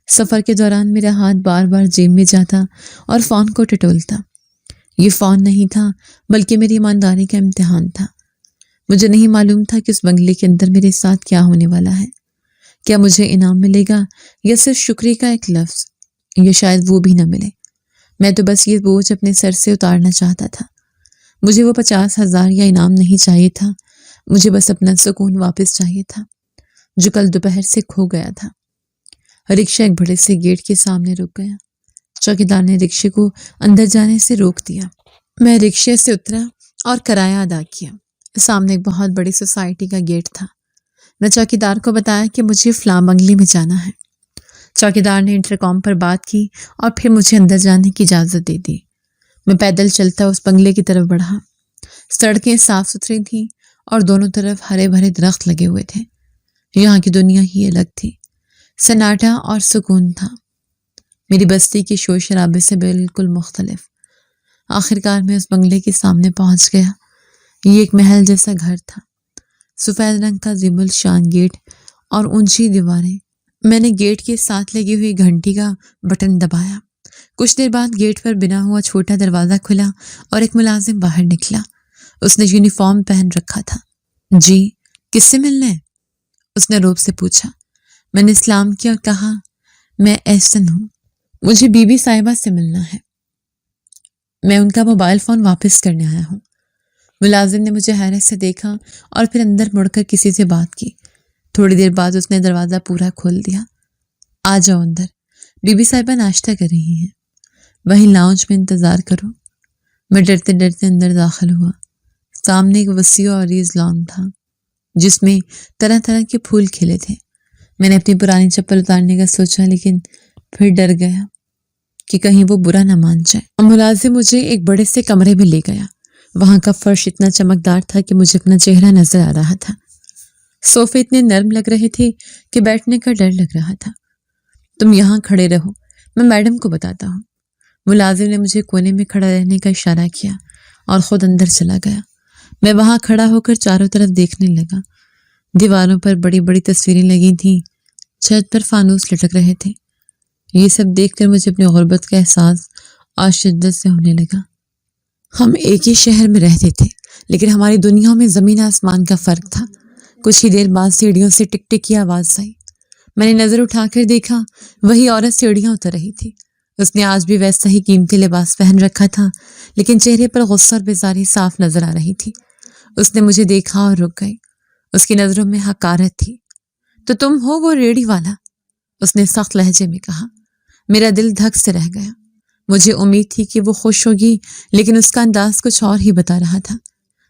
سفر کے دوران میرا ہاتھ بار بار جیب میں جاتا اور فون کو ٹٹولتا۔ یہ فون نہیں تھا بلکہ میری ایمانداری کا امتحان تھا۔ مجھے نہیں معلوم تھا کہ اس بنگلے کے اندر میرے ساتھ کیا ہونے والا ہے، کیا مجھے انعام ملے گا یا صرف شکریہ کا ایک لفظ، یا شاید وہ بھی نہ ملے۔ میں تو بس یہ بوجھ اپنے سر سے اتارنا چاہتا تھا۔ مجھے وہ 50,000 یا انعام نہیں چاہیے تھا، مجھے بس اپنا سکون واپس چاہیے تھا جو کل دوپہر سے کھو گیا تھا۔ رکشہ ایک بڑے سے گیٹ کے سامنے رک گیا۔ چوکیدار نے رکشے کو اندر جانے سے روک دیا۔ میں رکشے سے اترا اور کرایہ ادا کیا۔ سامنے ایک بہت بڑی سوسائٹی کا گیٹ تھا۔ میں چوکیدار کو بتایا کہ مجھے فلاں بنگلے میں جانا ہے۔ چوکیدار نے انٹرکام پر بات کی اور پھر مجھے اندر جانے کی اجازت دے دی۔ میں پیدل چلتا اس بنگلے کی طرف بڑھا۔ سڑکیں صاف ستھری تھیں اور دونوں طرف ہرے بھرے درخت لگے ہوئے تھے۔ یہاں کی دنیا ہی الگ تھی، سناٹا اور سکون تھا، میری بستی کے شور شرابے سے بالکل مختلف۔ آخرکار میں اس بنگلے کے سامنے پہنچ گیا۔ یہ ایک محل جیسا گھر تھا، سفید رنگ کا ذیل الشان گیٹ اور اونچی دیواریں۔ میں نے گیٹ کے ساتھ لگی ہوئی گھنٹی کا بٹن دبایا۔ کچھ دیر بعد گیٹ پر بنا ہوا چھوٹا دروازہ کھلا اور ایک ملازم باہر نکلا۔ اس نے یونیفارم پہن رکھا تھا۔ جی کس سے ملنا ہے؟ اس نے روب سے پوچھا۔ میں نے سلام کیا اور کہا، میں احسن ہوں، مجھے بی بی صاحبہ سے ملنا ہے۔ میں ان کا موبائل فون واپس کرنے آیا ہوں۔ ملازم نے مجھے حیرت سے دیکھا اور پھر اندر مڑ کر کسی سے بات کی۔ تھوڑی دیر بعد اس نے دروازہ پورا کھول دیا۔ آ جاؤ اندر، بی بی صاحبہ ناشتہ کر رہی ہیں، وہیں لاؤنج میں انتظار کرو۔ میں ڈرتے ڈرتے اندر داخل ہوا۔ سامنے ایک وسیع اور عریض لان تھا جس میں طرح طرح کے پھول کھلے تھے۔ میں نے اپنی پرانی چپل اتارنے کا سوچا لیکن پھر ڈر گیا کہ کہیں وہ برا نہ مان جائے۔ ملازم مجھے ایک بڑے سے کمرے میں لے گیا۔ وہاں کا فرش اتنا چمکدار تھا کہ مجھے اپنا چہرہ نظر آ رہا تھا۔ صوفے اتنے نرم لگ رہے تھے کہ بیٹھنے کا ڈر لگ رہا تھا۔ تم یہاں کھڑے رہو، میں میڈم کو بتاتا ہوں۔ ملازم نے مجھے کونے میں کھڑا رہنے کا اشارہ کیا اور خود اندر چلا گیا۔ میں وہاں کھڑا ہو کر چاروں طرف دیکھنے لگا۔ دیواروں پر بڑی بڑی تصویریں لگی تھیں، چھت پر فانوس لٹک رہے تھے۔ یہ سب دیکھ کر مجھے اپنی غربت کا احساس اور شدت سے ہونے لگا۔ ہم ایک ہی شہر میں رہتے تھے لیکن ہماری دنیا میں زمین آسمان کا فرق تھا۔ کچھ ہی دیر بعد سیڑھیوں سے ٹک ٹک کی آواز آئی۔ میں نے نظر اٹھا کر دیکھا، وہی عورت سیڑھیاں اتر رہی تھی۔ اس نے آج بھی ویسا ہی قیمتی لباس پہن رکھا تھا لیکن چہرے پر غصہ اور بیزاری صاف نظر آ رہی تھی۔ اس نے مجھے دیکھا اور رک گئی۔ اس کی نظروں میں حقارت تھی۔ تو تم ہو وہ ریڑھی والا؟ اس نے سخت لہجے میں کہا۔ میرا دل دھک سے رہ گیا۔ مجھے امید تھی کہ وہ خوش ہوگی لیکن اس کا انداز کچھ اور ہی بتا رہا تھا۔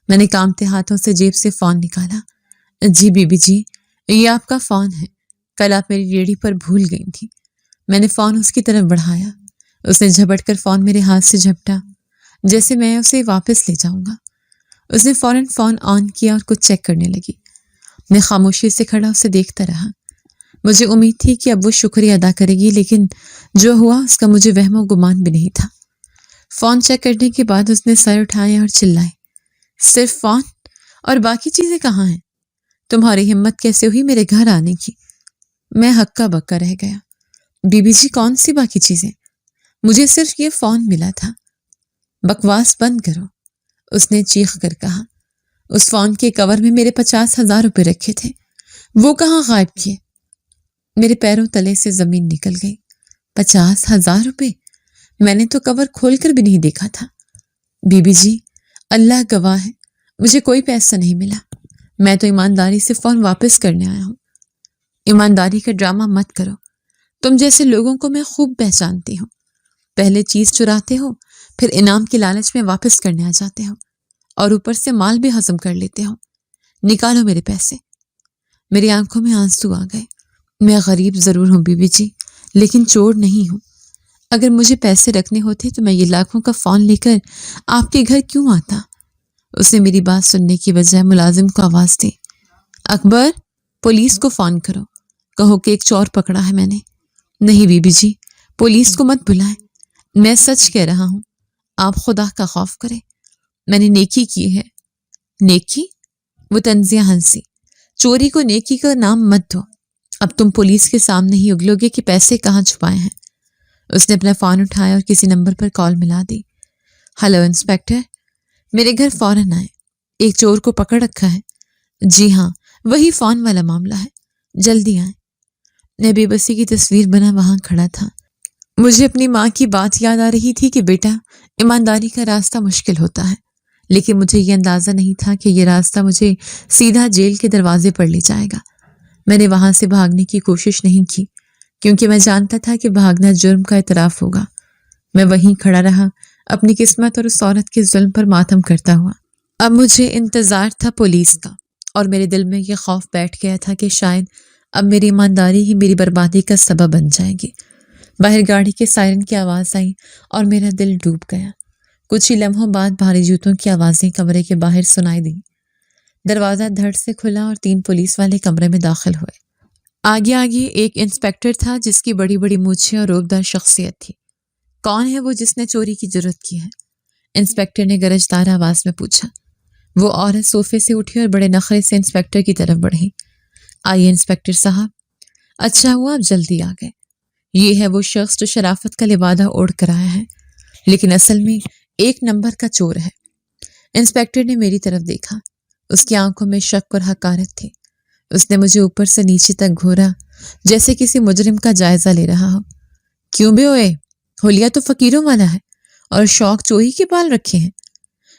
میں نے کانپتے ہاتھوں سے جیب سے فون نکالا۔ جی بی بی جی، یہ آپ کا فون ہے، کل آپ میری ریڑھی پر بھول گئی تھی۔ میں نے فون اس کی طرف بڑھایا۔ اس نے جھپٹ کر فون میرے ہاتھ سے جھپٹا جیسے میں اسے واپس لے جاؤں گا۔ اس نے فوراً فون آن کیا اور کچھ چیک کرنے لگی۔ میں خاموشی سے کھڑا اسے دیکھتا رہا۔ مجھے امید تھی کہ اب وہ شکریہ ادا کرے گی لیکن جو ہوا اس کا مجھے وہم و گمان بھی نہیں تھا۔ فون چیک کرنے کے بعد اس نے سر اٹھائے اور چلائے، صرف فون؟ اور باقی چیزیں کہاں ہیں؟ تمہاری ہمت کیسے ہوئی میرے گھر آنے کی؟ میں ہکا بکا رہ گیا۔ بی بی جی کون سی باقی چیزیں؟ مجھے صرف یہ فون ملا تھا۔ بکواس بند کرو، اس نے چیخ کر کہا۔ اس فون کے کور میں میرے 50,000 روپے رکھے تھے، وہ کہاں غائب کیے؟ میرے پیروں تلے سے زمین نکل گئی۔ 50,000 روپے؟ میں نے تو کور کھول کر بھی نہیں دیکھا تھا۔ بی بی جی، اللہ گواہ ہے، مجھے کوئی پیسہ نہیں ملا۔ میں تو ایمانداری سے فون واپس کرنے آیا ہوں۔ ایمانداری کا ڈرامہ مت کرو، تم جیسے لوگوں کو میں خوب پہچانتی ہوں۔ پہلے چیز چراتے ہو، پھر انعام کے لالچ میں واپس کرنے آ جاتے ہو اور اوپر سے مال بھی ہضم کر لیتے ہو۔ نکالو میرے پیسے۔ میری آنکھوں میں آنسو آ گئے۔ میں غریب ضرور ہوں بی بی جی لیکن چور نہیں ہوں۔ اگر مجھے پیسے رکھنے ہوتے تو میں یہ لاکھوں کا فون لے کر آپ کے گھر کیوں آتا؟ اس نے میری بات سننے کی بجائے ملازم کو آواز دی، اکبر، پولیس کو فون کرو، کہو کہ ایک چور پکڑا ہے میں نے۔ نہیں بی بی جی، پولیس کو مت بلائیں، میں سچ کہہ رہا ہوں، آپ خدا کا خوف کریں، میں نے نیکی کی ہے۔ نیکی؟ وہ طنزیہ ہنسی۔ چوری کو نیکی کا نام مت دو، اب تم پولیس کے سامنے ہی اگلو گے کہ پیسے کہاں چھپائے ہیں۔ اس نے اپنا فون اٹھایا اور کسی نمبر پر کال ملا دی۔ ہلو انسپیکٹر، میرے گھر فوراً آئے، ایک چور کو پکڑ رکھا ہے۔ جی ہاں، وہی فون والا معاملہ ہے، جلدی آئیں۔ میں بے بسی کی تصویر بنا وہاں کھڑا تھا۔ مجھے اپنی ماں کی بات یاد آ رہی تھی کہ بیٹا، ایمانداری کا راستہ مشکل ہوتا ہے، لیکن مجھے یہ اندازہ نہیں تھا کہ یہ راستہ مجھے سیدھا جیل کے دروازے پر لے جائے گا۔ میں نے وہاں سے بھاگنے کی کوشش نہیں کی کیونکہ میں جانتا تھا کہ بھاگنا جرم کا اعتراف ہوگا۔ میں وہیں کھڑا رہا، اپنی قسمت اور اس عورت کے ظلم پر ماتم کرتا ہوا۔ اب مجھے انتظار تھا پولیس کا، اور میرے دل میں یہ خوف بیٹھ گیا تھا کہ شاید اب میری ایمانداری ہی میری بربادی کا سبب بن جائے گی۔ باہر گاڑی کے سائرن کی آواز آئی اور میرا دل ڈوب گیا۔ کچھ ہی لمحوں بعد بھاری جوتوں کی آوازیں کمرے کے باہر سنائی دیں۔ دروازہ دھڑ سے کھلا اور 3 پولیس والے کمرے میں داخل ہوئے۔ آگے ایک انسپیکٹر تھا جس کی بڑی بڑی مونچھیں اور روبدار شخصیت تھی۔ کون ہے وہ جس نے چوری کی جرت کی ہے؟ انسپیکٹر نے گرجدار آواز میں پوچھا۔ وہ عورت صوفے سے اٹھی اور بڑے نخرے سے انسپیکٹر کی طرف بڑھی۔ آئیے انسپیکٹر صاحب، اچھا ہوا آپ جلدی آ گئے۔ یہ ہے وہ شخص جو شرافت کا لبادہ اوڑھ کر آیا ہے لیکن اصل میں 1 نمبر کا چور ہے۔ انسپیکٹر نے میری طرف دیکھا۔ اس کی آنکھوں میں شک اور حقارت تھی۔ اس نے مجھے اوپر سے نیچے تک گھورا جیسے کسی مجرم کا جائزہ لے رہا ہو۔ کیوں بے ہوئے؟ حلیہ تو فقیروں والا ہے، اور شوق چوری کے پال رکھے ہیں؟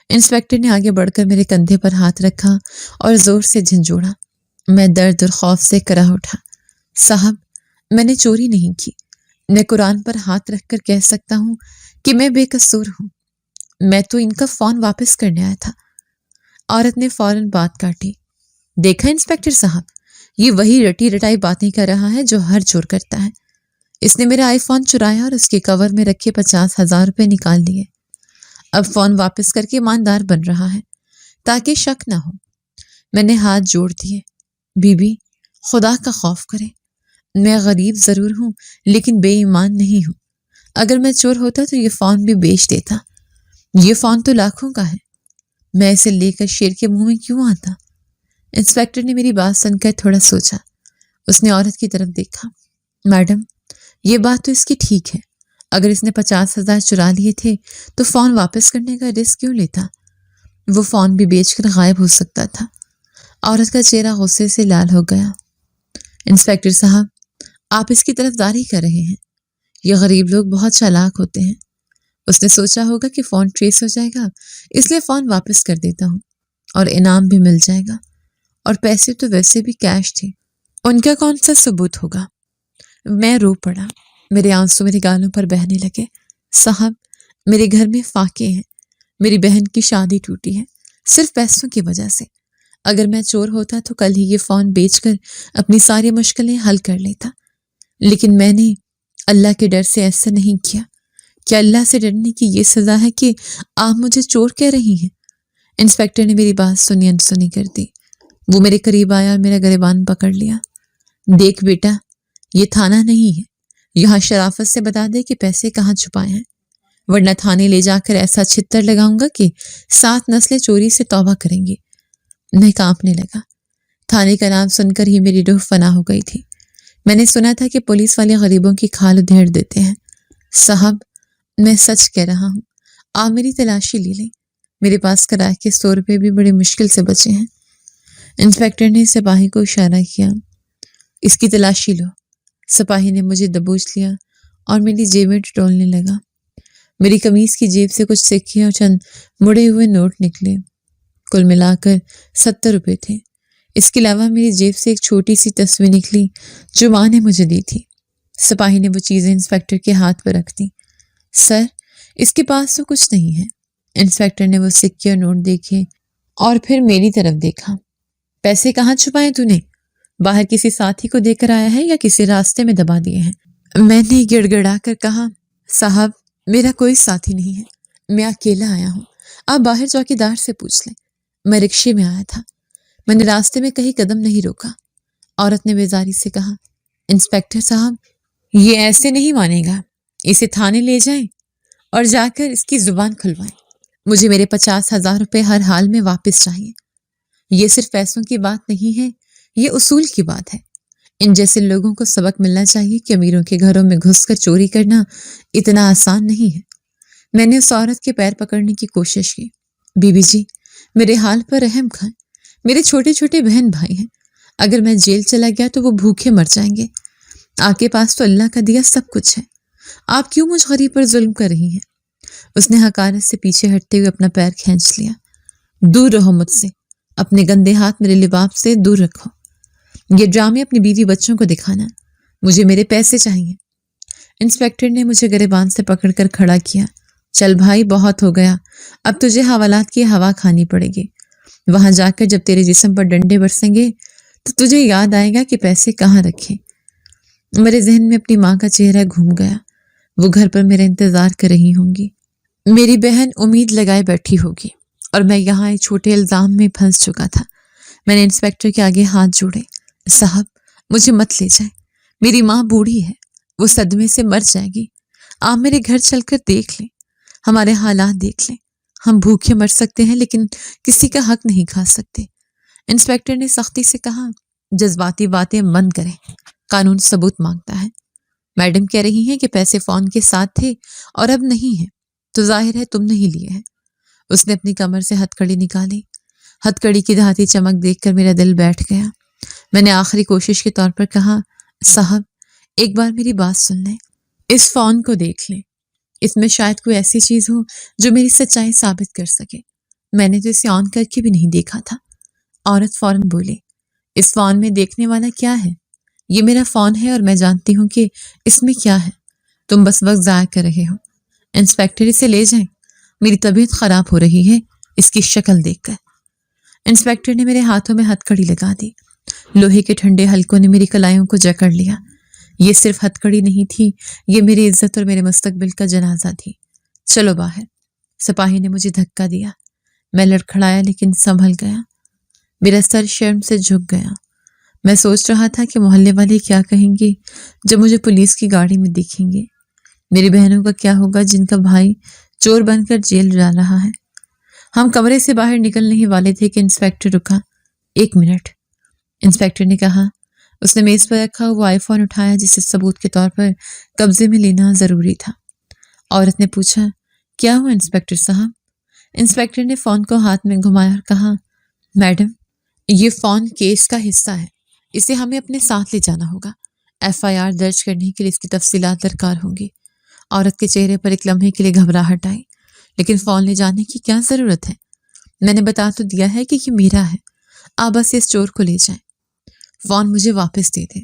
انسپیکٹر نے آگے بڑھ کر میرے کندھے پر ہاتھ رکھا اور زور سے جھنجھوڑا۔ میں درد اور خوف سے کراہ اٹھا۔ صاحب، میں نے چوری نہیں کی۔ میں قرآن پر ہاتھ رکھ کر کہہ سکتا ہوں کہ میں بے قصور ہوں۔ میں تو ان کا فون واپس کرنے آیا تھا۔ عورت نے فوراً بات کاٹی۔ دیکھا انسپیکٹر صاحب، یہ وہی رٹی رٹائی باتیں کر رہا ہے جو ہر چور کرتا ہے۔ اس نے میرا آئی فون چرایا اور اس کے کور میں رکھے 50,000 روپے نکال لیے۔ اب فون واپس کر کے ایماندار بن رہا ہے تاکہ شک نہ ہو۔ میں نے ہاتھ جوڑ دیے۔ بی بی، خدا کا خوف کرے۔ میں غریب ضرور ہوں لیکن بے ایمان نہیں ہوں۔ اگر میں چور ہوتا تو یہ فون بھی بیچ دیتا۔ یہ فون تو لاکھوں کا ہے۔ میں اسے لے کر شیر کے منہ میں کیوں آتا؟ انسپیکٹر نے میری بات سن کر تھوڑا سوچا۔ اس نے عورت کی طرف دیکھا۔ میڈم، یہ بات تو اس کی ٹھیک ہے۔ اگر اس نے 50,000 چرا لیے تھے تو فون واپس کرنے کا رسک کیوں لیتا؟ وہ فون بھی بیچ کر غائب ہو سکتا تھا۔ عورت کا چہرہ غصے سے لال ہو گیا۔ انسپیکٹر صاحب، آپ اس کی طرف داری کر رہے ہیں۔ یہ غریب لوگ بہت چالاک ہوتے ہیں۔ اس نے سوچا ہوگا کہ فون ٹریس ہو جائے گا، اس لیے فون واپس کر دیتا ہوں اور انعام بھی مل جائے گا، اور پیسے تو ویسے بھی کیش تھے۔ ان کا کون سا ثبوت ہوگا؟ میں رو پڑا۔ میرے آنسو میرے گالوں پر بہنے لگے۔ صاحب، میرے گھر میں فاقے ہیں۔ میری بہن کی شادی ٹوٹی ہے صرف پیسوں کی وجہ سے۔ اگر میں چور ہوتا تو کل ہی یہ فون بیچ کر اپنی ساری مشکلیں حل کر لیتا، لیکن میں نے اللہ کے ڈر سے ایسا نہیں کیا۔ کیا اللہ سے ڈرنے کی یہ سزا ہے کہ آپ مجھے چور کہہ رہی ہیں؟ انسپیکٹر نے میری بات سنی انسنی کر دی۔ وہ میرے قریب آیا اور میرا گریبان پکڑ لیا۔ دیکھ بیٹا، یہ تھانہ نہیں ہے۔ یہاں شرافت سے بتا دے کہ پیسے کہاں چھپائے ہیں، ورنہ تھانے لے جا کر ایسا چھتر لگاؤں گا کہ 7 نسلیں چوری سے توبہ کریں گے۔ میں کانپنے لگا۔ تھانے کا نام سن کر ہی میری روح فنا ہو گئی تھی۔ میں نے سنا تھا کہ پولیس والے غریبوں کی کھال ادھیڑ دیتے ہیں۔ صاحب، میں سچ کہہ رہا ہوں، آپ میری تلاشی لے لیں۔ میرے پاس کرائے کے 100 روپے بھی بڑی مشکل سے بچے ہیں۔ انسپیکٹر نے سپاہی کو اشارہ کیا۔ اس کی تلاشی لو۔ سپاہی نے مجھے دبوچ لیا اور میری جیبیں ٹٹولنے لگا۔ میری قمیض کی جیب سے کچھ سکے اور چند مڑے ہوئے نوٹ نکلے۔ کل ملا کر 70 روپے تھے۔ اس کے علاوہ میری جیب سے ایک چھوٹی سی تصویر نکلی جو ماں نے مجھے دی تھی۔ سپاہی نے وہ چیزیں انسپیکٹر کے ہاتھ پر رکھ دیں۔ سر، اس کے پاس تو کچھ نہیں ہے۔ انسپیکٹر نے وہ سکے اور نوٹ دیکھے اور پھر میری طرف دیکھا۔ پیسے کہاں چھپائے تو نے؟ باہر کسی ساتھی کو دے کر آیا ہے یا کسی راستے میں دبا دیے ہیں؟ میں نے گڑ گڑا کر کہا، صاحب، میرا کوئی ساتھی نہیں ہے، میں اکیلا آیا ہوں۔ آپ باہر چوکیدار سے پوچھ لیں۔ میں رکشے میں آیا تھا، میں نے راستے میں کہیں قدم نہیں روکا۔ عورت نے بیزاری سے کہا، انسپیکٹر صاحب، یہ ایسے نہیں مانے گا۔ اسے تھانے لے جائیں اور جا کر اس کی زبان کھلوائیں۔ مجھے میرے 50,000 روپے ہر حال میں واپس چاہیے۔ یہ صرف پیسوں کی بات نہیں ہے، یہ اصول کی بات ہے۔ ان جیسے لوگوں کو سبق ملنا چاہیے کہ امیروں کے گھروں میں گھس کر چوری کرنا اتنا آسان نہیں ہے۔ میں نے اس عورت کے پیر پکڑنے کی کوشش کی۔ بی بی جی، میرے حال پر رحم کھائیں۔ میرے چھوٹے چھوٹے بہن بھائی ہیں۔ اگر میں جیل چلا گیا تو وہ بھوکے مر جائیں گے۔ آپ کے پاس تو اللہ کا دیا سب کچھ ہے۔ آپ کیوں مجھ غریب پر ظلم کر رہی ہیں؟ اس نے حقارت سے پیچھے ہٹتے ہوئے اپنا پیر کھینچ لیا۔ دور رہو مجھ سے۔ اپنے گندے ہاتھ میرے لباس سے دور رکھو۔ یہ ڈرامے اپنی بیوی بچوں کو دکھانا۔ مجھے میرے پیسے چاہیے۔ انسپیکٹر نے مجھے گریبان سے پکڑ کر کھڑا کیا۔ چل بھائی، بہت ہو گیا۔ اب تجھے حوالات کی ہوا کھانی پڑے گی۔ وہاں جا کر جب تیرے جسم پر ڈنڈے برسیں گے تو تجھے یاد آئے گا کہ پیسے کہاں رکھے۔ میرے ذہن میں اپنی ماں کا چہرہ گھوم گیا۔ وہ گھر پر میرا انتظار کر رہی ہوں گی۔ میری بہن امید لگائے بیٹھی ہوگی اور میں یہاں ایک چھوٹے الزام میں پھنس چکا تھا۔ میں نے انسپیکٹر کے آگے ہاتھ جوڑے۔ صاحب، مجھے مت لے جائیں۔ میری ماں بوڑھی ہے، وہ صدمے سے مر جائے گی۔ آپ میرے گھر چل کر دیکھ لیں، ہمارے حالات دیکھ لیں۔ ہم بھوکے مر سکتے ہیں لیکن کسی کا حق نہیں کھا سکتے۔ انسپیکٹر نے سختی سے کہا، جذباتی باتیں بند کریں، قانون ثبوت مانگتا ہے۔ میڈم کہہ رہی ہیں کہ پیسے فون کے ساتھ تھے اور اب نہیں ہیں، تو ظاہر ہے تم نہیں لیے ہیں۔ اس نے اپنی کمر سے ہتھ کڑی نکالی۔ ہتھ کڑی کی دھاتی چمک دیکھ کر میرا دل بیٹھ گیا۔ میں نے آخری کوشش کے طور پر کہا، صاحب، ایک بار میری بات سن لیں، اس فون کو دیکھ لیں۔ اس میں شاید کوئی ایسی چیز ہو جو میری سچائی ثابت کر سکے۔ میں نے تو اسے آن کر کے بھی نہیں دیکھا تھا۔ عورت فوراً بولی، اس فون میں دیکھنے والا کیا ہے؟ یہ میرا فون ہے اور میں جانتی ہوں کہ اس میں کیا ہے۔ تم بس وقت ضائع کر رہے ہو۔ انسپیکٹر اسے لے جائیں، میری طبیعت خراب ہو رہی ہے اس کی شکل دیکھ کر۔ انسپیکٹر نے میرے ہاتھوں میں ہتھ کڑی لگا دی۔ لوہے کے ٹھنڈے حلقوں نے میری کلائیوں کو جکڑ لیا۔ یہ صرف ہتھ کڑی نہیں تھی، یہ میری عزت اور میرے مستقبل کا جنازہ تھی۔ چلو باہر۔ سپاہی نے مجھے دھکا دیا۔ میں لڑکھڑایا لیکن سنبھل گیا۔ میرا سر شرم سے جھک گیا۔ میں سوچ رہا تھا کہ محلے والے کیا کہیں گے جب مجھے پولیس کی گاڑی میں دیکھیں گے۔ میری بہنوں کا کیا ہوگا جن کا بھائی چور بن کر جیل جا رہا ہے۔ ہم کمرے سے باہر نکلنے ہی والے تھے کہ انسپیکٹر رکا۔ 1 منٹ، انسپیکٹر نے کہا۔ اس نے میز پر رکھا وہ آئی فون اٹھایا جسے ثبوت کے طور پر قبضے میں لینا ضروری تھا۔ عورت نے پوچھا، کیا ہوا انسپیکٹر صاحب؟ انسپیکٹر نے فون کو ہاتھ میں گھمایا اور کہا، میڈم یہ فون کیس کا حصہ ہے، اسے ہمیں اپنے ساتھ لے جانا ہوگا۔ FIR درج کرنے کے لیے اس کی تفصیلات درکار ہوں گی۔ عورت کے چہرے پر ایک لمحے کے لیے گھبراہٹ آئی، لیکن فون لے جانے کی کیا ضرورت ہے؟ میں نے بتا تو دیا ہے کہ یہ میرا ہے، آپ بس اس چور کو لے جائیں۔ فون مجھے واپس دے دیں،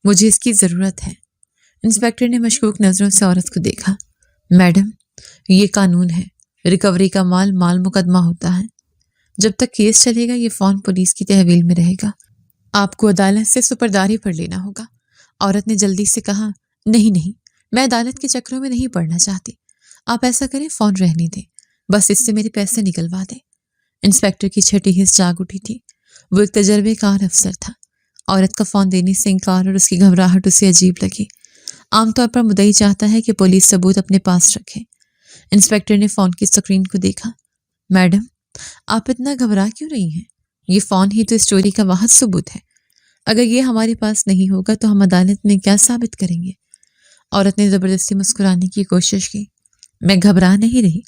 مجھے اس کی ضرورت ہے۔ انسپیکٹر نے مشکوک نظروں سے عورت کو دیکھا۔ میڈم یہ قانون ہے، ریکوری کا مال مقدمہ ہوتا ہے۔ جب تک کیس چلے گا یہ فون پولیس کی تحویل میں رہے گا، آپ کو عدالت سے سپرداری پر لینا ہوگا۔ عورت نے جلدی سے کہا، نہیں، میں عدالت کے چکروں میں نہیں پڑنا چاہتی، آپ ایسا کریں فون رہنے دیں، بس اس سے میرے پیسے نکلوا دیں۔ انسپیکٹر کی چھٹی حس جاگ اٹھی تھی۔ وہ ایک تجربے کار افسر تھا۔ عورت کا فون دینے سے انکار اور اس کی گھبراہٹ اسے عجیب لگی۔ عام طور پر مدعی چاہتا ہے کہ پولیس ثبوت اپنے پاس رکھے۔ انسپیکٹر نے فون کی اسکرین کو دیکھا۔ میڈم آپ اتنا گھبرا کیوں رہی ہیں؟ یہ فون ہی تو اس چوری کا واحد ثبوت ہے۔ اگر یہ ہمارے پاس نہیں ہوگا تو ہم عدالت میں کیا ثابت کریں گے؟ عورت نے زبردستی مسکرانے کی کوشش کی۔ میں گھبرا نہیں رہی،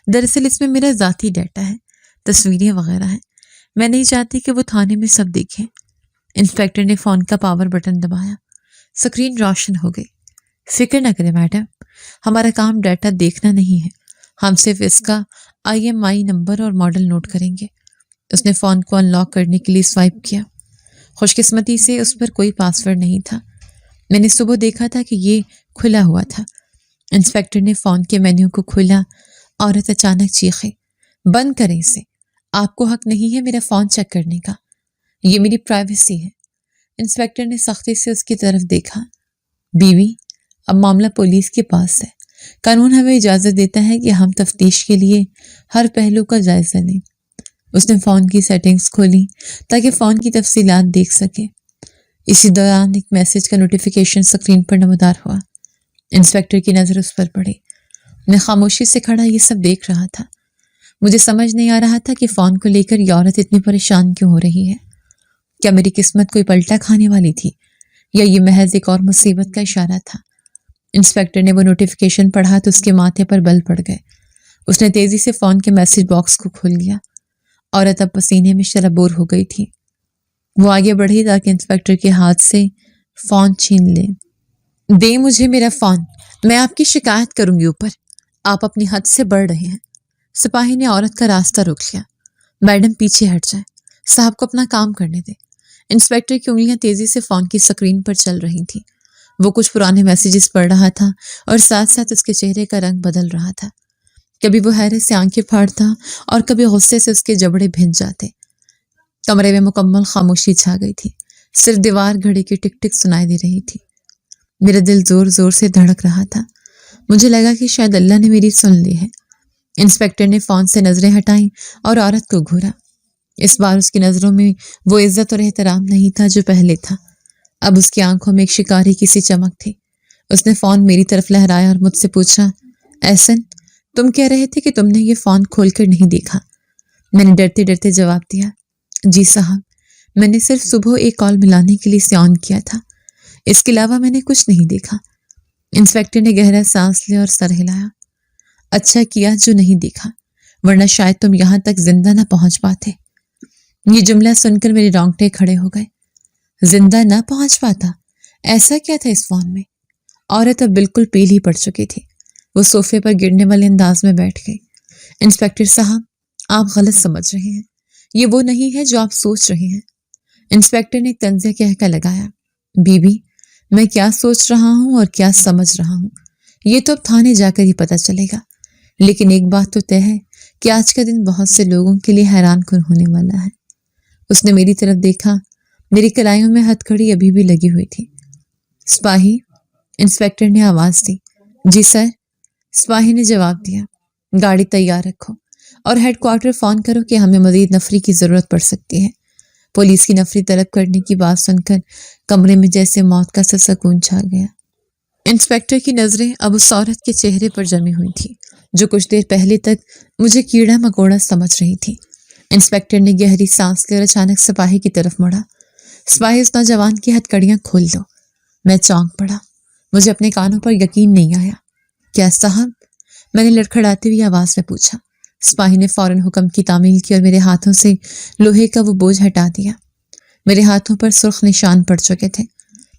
دراصل اس میں میرا ذاتی ڈیٹا ہے، تصویریں وغیرہ ہیں، میں نہیں چاہتی کہ وہ تھانے میں سب دیکھیں۔ انسپیکٹر نے فون کا پاور بٹن دبایا، سکرین روشن ہو گئی۔ فکر نہ کریں میڈم، ہمارا کام ڈیٹا دیکھنا نہیں ہے، ہم صرف اس کا IMEI نمبر اور ماڈل نوٹ کریں گے۔ اس نے فون کو ان لاک کرنے کے لیے سوائپ کیا۔ خوش قسمتی سے اس پر کوئی پاس ورڈ نہیں تھا۔ میں نے صبح دیکھا تھا کہ یہ کھلا ہوا تھا۔ انسپیکٹر نے فون کے مینیو کو کھولا۔ عورت اچانک چیخے، بند کریں اسے، آپ کو حق نہیں ہے میرا فون چیک کرنے کا، یہ میری پرائیویسی ہے۔ انسپیکٹر نے سختی سے اس کی طرف دیکھا۔ بیوی اب معاملہ پولیس کے پاس ہے، قانون ہمیں اجازت دیتا ہے کہ ہم تفتیش کے لیے ہر پہلو کا جائزہ لیں۔ اس نے فون کی سیٹنگز کھولی تاکہ فون کی تفصیلات دیکھ سکے۔ اسی دوران ایک میسج کا نوٹیفیکیشن سکرین پر نمودار ہوا۔ انسپیکٹر کی نظر اس پر پڑی۔ میں خاموشی سے کھڑا یہ سب دیکھ رہا تھا۔ مجھے سمجھ نہیں آ رہا تھا کہ فون کو لے کر یہ عورت اتنی پریشان کیوں ہو رہی ہے۔ کیا میری قسمت کوئی پلٹا کھانے والی تھی یا یہ محض ایک اور مصیبت کا اشارہ تھا؟ انسپیکٹر نے وہ نوٹیفیکیشن پڑھا تو اس کے ماتھے پر بل پڑ گئے۔ اس نے تیزی سے فون کے میسج باکس کو کھول لیا۔ عورت اب پسینے میں شرابور ہو گئی تھی۔ وہ آگے بڑھی تاکہ انسپیکٹر کے ہاتھ سے فون چھین لے۔ دیں مجھے میرا فون، میں آپ کی شکایت کروں گی اوپر، آپ اپنی حد سے بڑھ رہے ہیں۔ سپاہی نے عورت کا راستہ روک لیا۔ میڈم پیچھے ہٹ جائیں، صاحب کو اپنا کام کرنے دیں۔ انسپیکٹر کی انگلیاں تیزی سے فون کی سکرین پر چل رہی تھیں۔ وہ کچھ پرانے میسیجز پڑھ رہا تھا اور ساتھ ساتھ اس کے چہرے کا رنگ بدل رہا تھا۔ کبھی وہ حیرت سے آنکھیں پھاڑتا اور کبھی غصے سے اس کے جبڑے بھنج جاتے۔ کمرے میں مکمل خاموشی چھا گئی تھی، صرف دیوار گھڑی کی ٹک ٹک سنائی دے رہی تھی۔ میرا دل زور زور سے دھڑک رہا تھا۔ مجھے لگا کہ شاید اللہ نے میری سن لی ہے۔ انسپیکٹر نے فون سے نظریں ہٹائیں اور عورت کو گھورا۔ اس بار اس کی نظروں میں وہ عزت اور احترام نہیں تھا جو پہلے تھا، اب اس کی آنکھوں میں ایک شکاری کی سی چمک تھی۔ اس نے فون میری طرف لہرایا اور مجھ سے پوچھا، احسن تم کہہ رہے تھے کہ تم نے یہ فون کھول کر نہیں دیکھا؟ میں نے ڈرتے ڈرتے جواب دیا، جی صاحب، میں نے صرف صبح ایک کال ملانے کے لیے اسے آن کیا تھا، اس کے علاوہ میں نے کچھ نہیں دیکھا۔ انسپیکٹر نے گہرا سانس لیا اور سر ہلایا۔ اچھا کیا جو نہیں دیکھا، ورنہ شاید تم یہاں تک زندہ نہ پہنچ پاتے۔ یہ جملہ سن کر میرے رونگٹے کھڑے ہو گئے۔ زندہ نہ پہنچ پاتا؟ ایسا کیا تھا اس فون میں؟ عورت اب بالکل پیلی پڑ چکی تھی۔ وہ صوفے پر گرنے والے انداز میں بیٹھ گئی۔ انسپکٹر صاحب، آپ غلط سمجھ رہے ہیں، یہ وہ نہیں ہے جو آپ سوچ رہے ہیں۔ انسپکٹر نے ایک طنزیہ کہکا لگایا۔ بی بی، میں کیا سوچ رہا ہوں اور کیا سمجھ رہا ہوں یہ تو اب تھانے جا کر ہی پتہ چلے گا، لیکن ایک بات تو طے ہے کہ آج کا دن بہت سے لوگوں کے لیے حیران کن ہونے والا ہے۔ اس نے میری طرف دیکھا، میری کلائیوں میں ہتھ کڑی ابھی بھی لگی ہوئی تھی۔ سپاہی، انسپکٹر نے آواز دی۔ جی سر، سپاہی نے جواب دیا۔ گاڑی تیار رکھو اور ہیڈ کوارٹر فون کرو کہ ہمیں مزید نفری کی ضرورت پڑ سکتی ہے۔ پولیس کی نفری طلب کرنے کی بات سن کر کمرے میں جیسے موت کا سا سکون چھا گیا۔ انسپکٹر کی نظریں اب اس عورت کے چہرے پر جمی ہوئی تھی جو کچھ دیر پہلے تک مجھے کیڑا مکوڑا سمجھ رہی تھی۔ انسپکٹر نے گہری سانس لی اور اچانک سپاہی کی طرف مڑا۔ سپاہی، اس نوجوان کی ہتھ کڑیاں کھول دو۔ میں چونک پڑا، مجھے اپنے کانوں پر یقین نہیں آیا۔ کیا صاحب؟ میں نے لڑکھڑاتی ہوئی آواز میں پوچھا۔ سپاہی نے فوراً حکم کی تعمیل کی اور میرے ہاتھوں سے لوہے کا وہ بوجھ ہٹا دیا۔ میرے ہاتھوں پر سرخ نشان پڑ چکے تھے،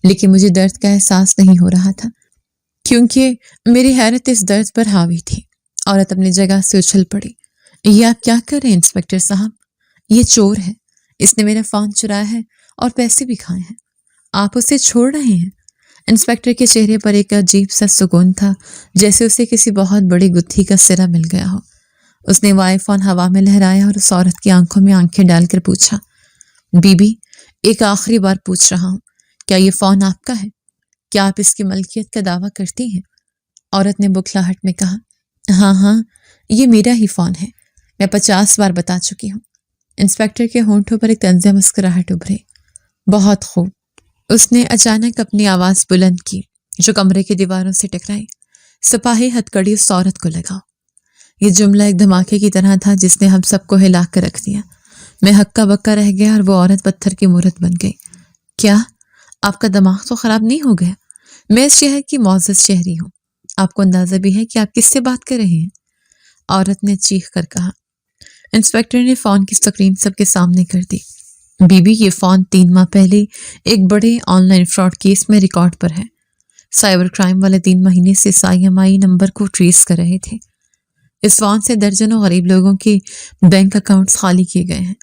لیکن مجھے درد کا احساس نہیں ہو رہا تھا کیونکہ میری حیرت اس درد پر حاوی تھی۔ عورت اپنی جگہ سے اچھل پڑی۔ یہ آپ کیا کر رہے ہیں انسپکٹر صاحب؟ یہ چور ہے، اس نے میرا فون چرایا ہے اور پیسے بھی کھائے ہیں۔ آپ اسے چھوڑ رہے ہیں؟ انسپکٹر کے چہرے پر ایک عجیب سا سکون تھا، جیسے اسے کسی بہت بڑی گتھی کا سرا مل گیا ہو۔ اس نے وائی فون ہوا میں لہرایا اور اس عورت کی آنکھوں میں آنکھیں ڈال کر پوچھا، بی بی، ایک آخری بار پوچھ رہا ہوں، کیا یہ فون آپ کا ہے؟ کیا آپ اس کی ملکیت کا دعویٰ کرتی ہیں؟ عورت نے بکھلاہٹ میں کہا، ہاں، یہ میرا ہی فون ہے، میں 50 بار بتا چکی ہوں۔ انسپکٹر کے ہونٹوں پر ایک طنزیہ مسکراہٹ ابھری۔ بہت خوب، اس نے اچانک اپنی آواز بلند کی جو کمرے کی دیواروں سے ٹکرائی۔ سپاہی، ہتھ کڑی اس عورت کو لگاؤ۔ یہ جملہ ایک دھماکے کی طرح تھا جس نے ہم سب کو ہلا کر رکھ دیا۔ میں ہکا بکا رہ گیا اور وہ عورت پتھر کی مورت بن گئی۔ کیا آپ کا دماغ تو خراب نہیں ہو گیا؟ میں اس شہر کی معزز شہری ہوں، آپ کو اندازہ بھی ہے کہ آپ کس سے بات کر رہے ہیں؟ عورت نے چیخ کر کہا۔ انسپکٹر نے فون کی سکرین سب کے سامنے کر دی۔ بی بی، یہ فون 3 ماہ پہلے ایک بڑے آن لائن فراڈ کیس میں ریکارڈ پر ہے۔ سائبر کرائم والے 3 مہینے سے IMEI نمبر کو ٹریس کر رہے تھے۔ اس فون سے درجنوں غریب لوگوں کے بینک اکاؤنٹس خالی کیے گئے ہیں۔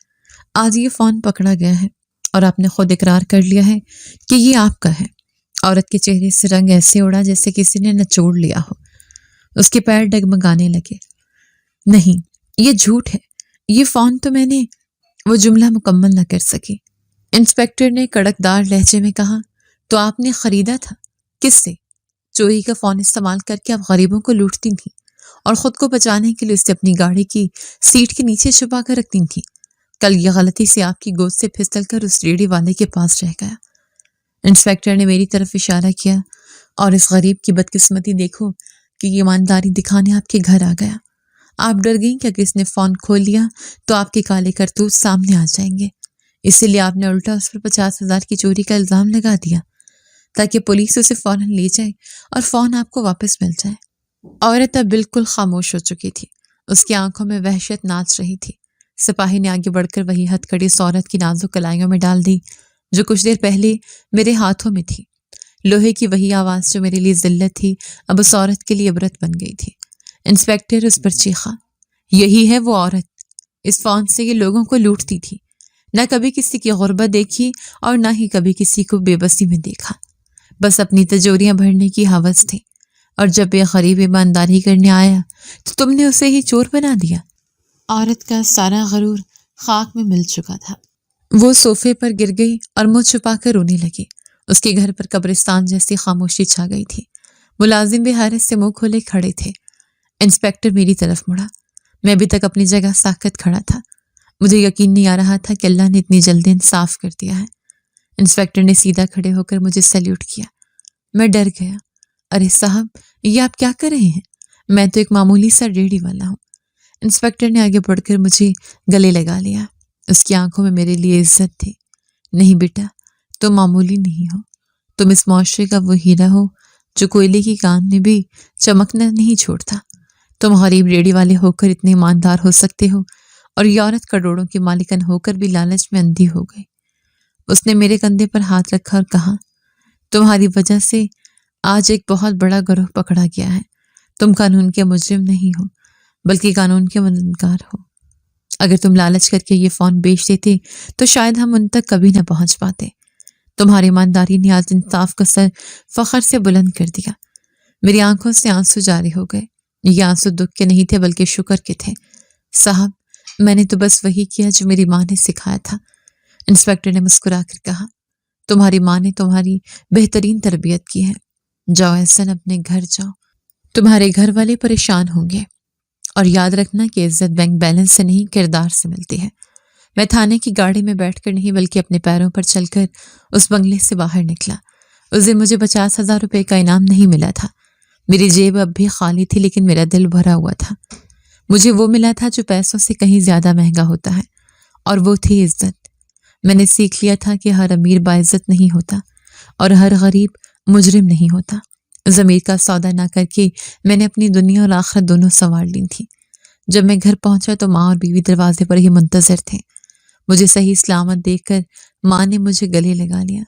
آج یہ فون پکڑا گیا ہے اور آپ نے خود اقرار کر لیا ہے کہ یہ آپ کا ہے۔ عورت کے چہرے سے رنگ ایسے اڑا جیسے کسی نے نچوڑ لیا ہو۔ اس کے پیر ڈگمگانے لگے۔ نہیں، یہ جھوٹ ہے، یہ فون تو میں نے… وہ جملہ مکمل نہ کر سکی۔ انسپکٹر نے کڑکدار لہجے میں کہا، تو آپ نے خریدا تھا؟ کس سے؟ چوری کا فون استعمال کر کے آپ غریبوں کو لوٹتی تھیں اور خود کو بچانے کے لیے اسے اپنی گاڑی کی سیٹ کے نیچے چھپا کر رکھتی تھیں۔ کل یہ غلطی سے آپ کی گود سے پھسل کر اس ریڑھی والے کے پاس رہ گیا۔ انسپکٹر نے میری طرف اشارہ کیا، اور اس غریب کی بدقسمتی دیکھو کہ یہ ایمانداری دکھانے آپ کے گھر آ گیا۔ آپ ڈر گئیں کہ اگر اس نے فون کھول لیا تو آپ کے کالے کرتوت سامنے آ جائیں گے، اسی لیے آپ نے الٹا اس پر 50,000 کی چوری کا الزام لگا دیا تاکہ پولیس اسے فوراً لے جائے اور فون آپ کو واپس مل جائے۔ عورت اب بالکل خاموش ہو چکی تھی، اس کی آنکھوں میں وحشت ناچ رہی تھی۔ سپاہی نے آگے بڑھ کر وہی ہتھ کڑی اس عورت کی نازک کلائیوں میں ڈال دی جو کچھ دیر پہلے میرے ہاتھوں میں تھی۔ لوہے کی وہی آواز جو میرے لیے ذلت تھی اب اس عورت کے لیے عبرت بن گئی تھی۔ انسپکٹر اس پر چیخا، یہی ہے وہ عورت، اس فون سے یہ لوگوں کو لوٹتی تھی، نہ کبھی کسی کی غربت دیکھی اور نہ ہی کبھی کسی کو بے بسی میں دیکھا، بس اپنی تجوریاں بھرنے کی ہوس تھی، اور جب یہ غریب ایمانداری کرنے آیا تو تم نے اسے ہی چور بنا دیا۔ عورت کا سارا غرور خاک میں مل چکا تھا۔ وہ صوفے پر گر گئی اور منہ چھپا کر رونے لگی۔ اس کے گھر پر قبرستان جیسی خاموشی چھا گئی تھی۔ ملازم بھی حیرت سے منہ کھولے کھڑے تھے۔ انسپکٹر میری طرف مڑا۔ میں ابھی تک اپنی جگہ ساکت کھڑا تھا۔ مجھے یقین نہیں آ رہا تھا کہ اللہ نے اتنی جلدی انصاف کر دیا ہے۔ انسپکٹر نے سیدھا کھڑے ہو کر مجھے سیلیوٹ کیا۔ میں ڈر گیا۔ ارے صاحب، یہ آپ کیا کر رہے ہیں؟ میں تو ایک معمولی سا ریڑھی والا ہوں۔ انسپکٹر نے آگے بڑھ کر مجھے گلے لگا لیا۔ اس کی آنکھوں میں میرے لیے عزت تھی۔ نہیں بیٹا، تم معمولی نہیں ہو، تم اس معاشرے کا وہ ہیرا ہو جو کوئلے کی کان میں بھی چمکنا نہیں چھوڑتا۔ تم غریب ریڑھی والے ہو کر اتنے ایماندار ہو سکتے ہو، اور یہ عورت کروڑوں کی مالکن ہو کر بھی لالچ میں اندھی ہو گئی۔ اس نے میرے کندھے پر ہاتھ رکھا اور کہا، تمہاری وجہ سے آج ایک بہت بڑا گروہ پکڑا گیا ہے۔ تم قانون کے مجرم نہیں ہو بلکہ قانون کے مددگار ہو۔ اگر تم لالچ کر کے یہ فون بیچ دیتے تو شاید ہم ان تک کبھی نہ پہنچ پاتے۔ تمہاری ایمانداری نے آج انصاف کا سر فخر سے بلند کر دیا۔ میری آنکھوں سے آنسو جاری ہو گئے۔ یہ آنسو دکھ کے نہیں تھے بلکہ شکر کے تھے۔ صاحب، میں نے تو بس وہی کیا جو میری ماں نے سکھایا تھا۔ انسپکٹر نے مسکرا کر کہا، تمہاری ماں نے تمہاری بہترین تربیت کی ہے۔ جاؤ احسن، اپنے گھر جاؤ، تمہارے گھر والے پریشان ہوں گے۔ اور یاد رکھنا کہ عزت بینک بیلنس سے نہیں کردار سے ملتی ہے۔ میں تھانے کی گاڑی میں بیٹھ کر نہیں بلکہ اپنے پیروں پر چل کر اس بنگلے سے باہر نکلا۔ اس دن مجھے 50,000 روپے کا انعام نہیں ملا تھا۔ میری جیب اب بھی خالی تھی لیکن میرا دل بھرا ہوا تھا۔ مجھے وہ ملا تھا جو پیسوں سے کہیں زیادہ مہنگا ہوتا ہے، اور وہ تھی عزت۔ میں نے سیکھ لیا تھا کہ ہر امیر باعزت نہیں ہوتا اور ہر غریب مجرم نہیں ہوتا۔ ضمیر کا سودا نہ کر کے میں نے اپنی دنیا اور آخرت دونوں سنوار لی تھی۔ جب میں گھر پہنچا تو ماں اور بیوی دروازے پر ہی منتظر تھے۔ مجھے صحیح سلامت دیکھ کر ماں نے مجھے گلے لگا لیا۔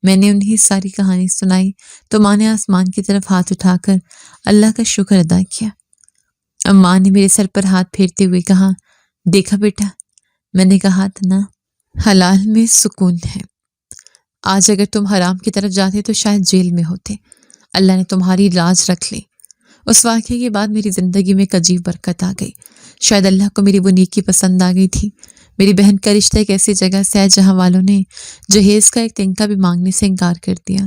میں نے انہیں ساری کہانی سنائی تو ماں نے آسمان کی طرف ہاتھ اٹھا کر اللہ کا شکر ادا کیا۔ اب ماں نے میرے سر پر ہاتھ پھیرتے ہوئے کہا، دیکھا بیٹا، میں نے کہا تھا نا، حلال میں سکون ہے۔ آج اگر تم حرام کی طرف جاتے تو شاید جیل میں ہوتے۔ اللہ نے تمہاری لاج رکھ لی۔ اس واقعے کے بعد میری زندگی میں ایک عجیب برکت آ گئی۔ شاید اللہ کو میری وہ نیکی پسند آ گئی تھی۔ میری بہن کا رشتہ ایک ایسی جگہ سے ہے جہاں والوں نے جہیز کا ایک تنکا بھی مانگنے سے انکار کر دیا۔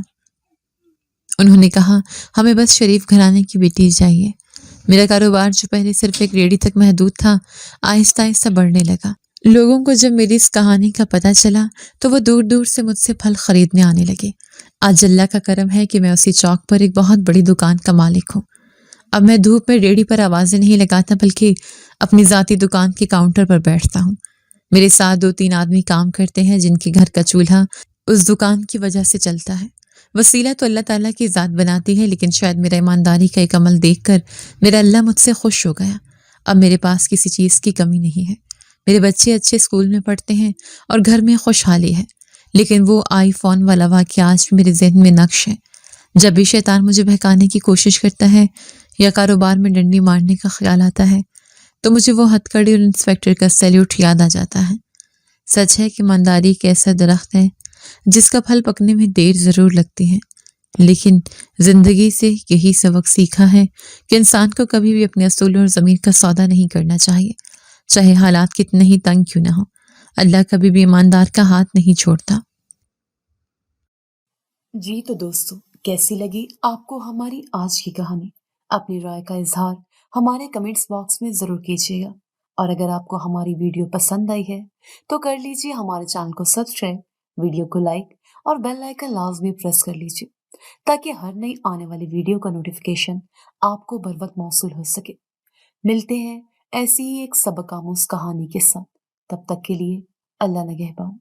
انہوں نے کہا، ہمیں بس شریف گھرانے کی بیٹی چاہیے۔ میرا کاروبار جو پہلے صرف ایک ریڑھی تک محدود تھا، آہستہ آہستہ بڑھنے لگا۔ لوگوں کو جب میری اس کہانی کا پتہ چلا تو وہ دور دور سے مجھ سے پھل خریدنے آنے لگے۔ آج اللہ کا کرم ہے کہ میں اسی چوک پر ایک بہت بڑی دکان کا مالک ہوں۔ اب میں دھوپ میں ریڑھی پر آوازیں نہیں لگاتا بلکہ اپنی ذاتی دکان کے کاؤنٹر پر بیٹھتا ہوں۔ میرے ساتھ 2-3 آدمی کام کرتے ہیں جن کے گھر کا چولہا اس دکان کی وجہ سے چلتا ہے۔ وسیلہ تو اللہ تعالیٰ کی ذات بناتی ہے، لیکن شاید میرا ایمانداری کا ایک عمل دیکھ کر میرا اللہ مجھ سے خوش ہو گیا۔ اب میرے پاس کسی چیز کی کمی نہیں ہے۔ میرے بچے اچھے اسکول میں پڑھتے ہیں اور گھر میں خوشحالی ہے، لیکن وہ آئی فون والا واقعہ آج بھی میرے ذہن میں نقش ہے۔ جب بھی شیطان مجھے بہکانے کی کوشش کرتا ہے یا کاروبار میں ڈنڈی مارنے کا خیال آتا ہے تو مجھے وہ ہتھکڑی اور انسپیکٹر کا سیلیوٹ یاد آ جاتا ہے۔ سچ ہے کہ ایمانداری ایک ایسا درخت ہے جس کا پھل پکنے میں دیر ضرور لگتی ہے، لیکن زندگی سے یہی سبق سیکھا ہے کہ انسان کو کبھی بھی اپنے اصول اور ضمیر کا سودا نہیں کرنا چاہیے، چاہے حالات کتنے ہی تنگ کیوں نہ ہو۔ اللہ کبھی بھی ایماندار کا ہاتھ نہیں چھوڑتا۔ جی تو دوستو، کیسی لگی آپ کو ہماری آج کی کہانی؟ اپنی رائے کا اظہار ہمارے کمنٹس باکس میں ضرور کیجیے گا، اور اگر آپ کو ہماری ویڈیو پسند آئی ہے تو کر لیجیے ہمارے چینل کو سبسکرائب، ویڈیو کو لائک اور بیل آئیکن لازمی پریس کر لیجیے تاکہ ہر نئی آنے والی ویڈیو کا نوٹیفیکیشن آپ کو بر وقت موصول ہو سکے۔ ملتے ہیں ایسی ہی ایک سبق آموز کہانی کے ساتھ، تب تک کے لیے اللہ نگہبان۔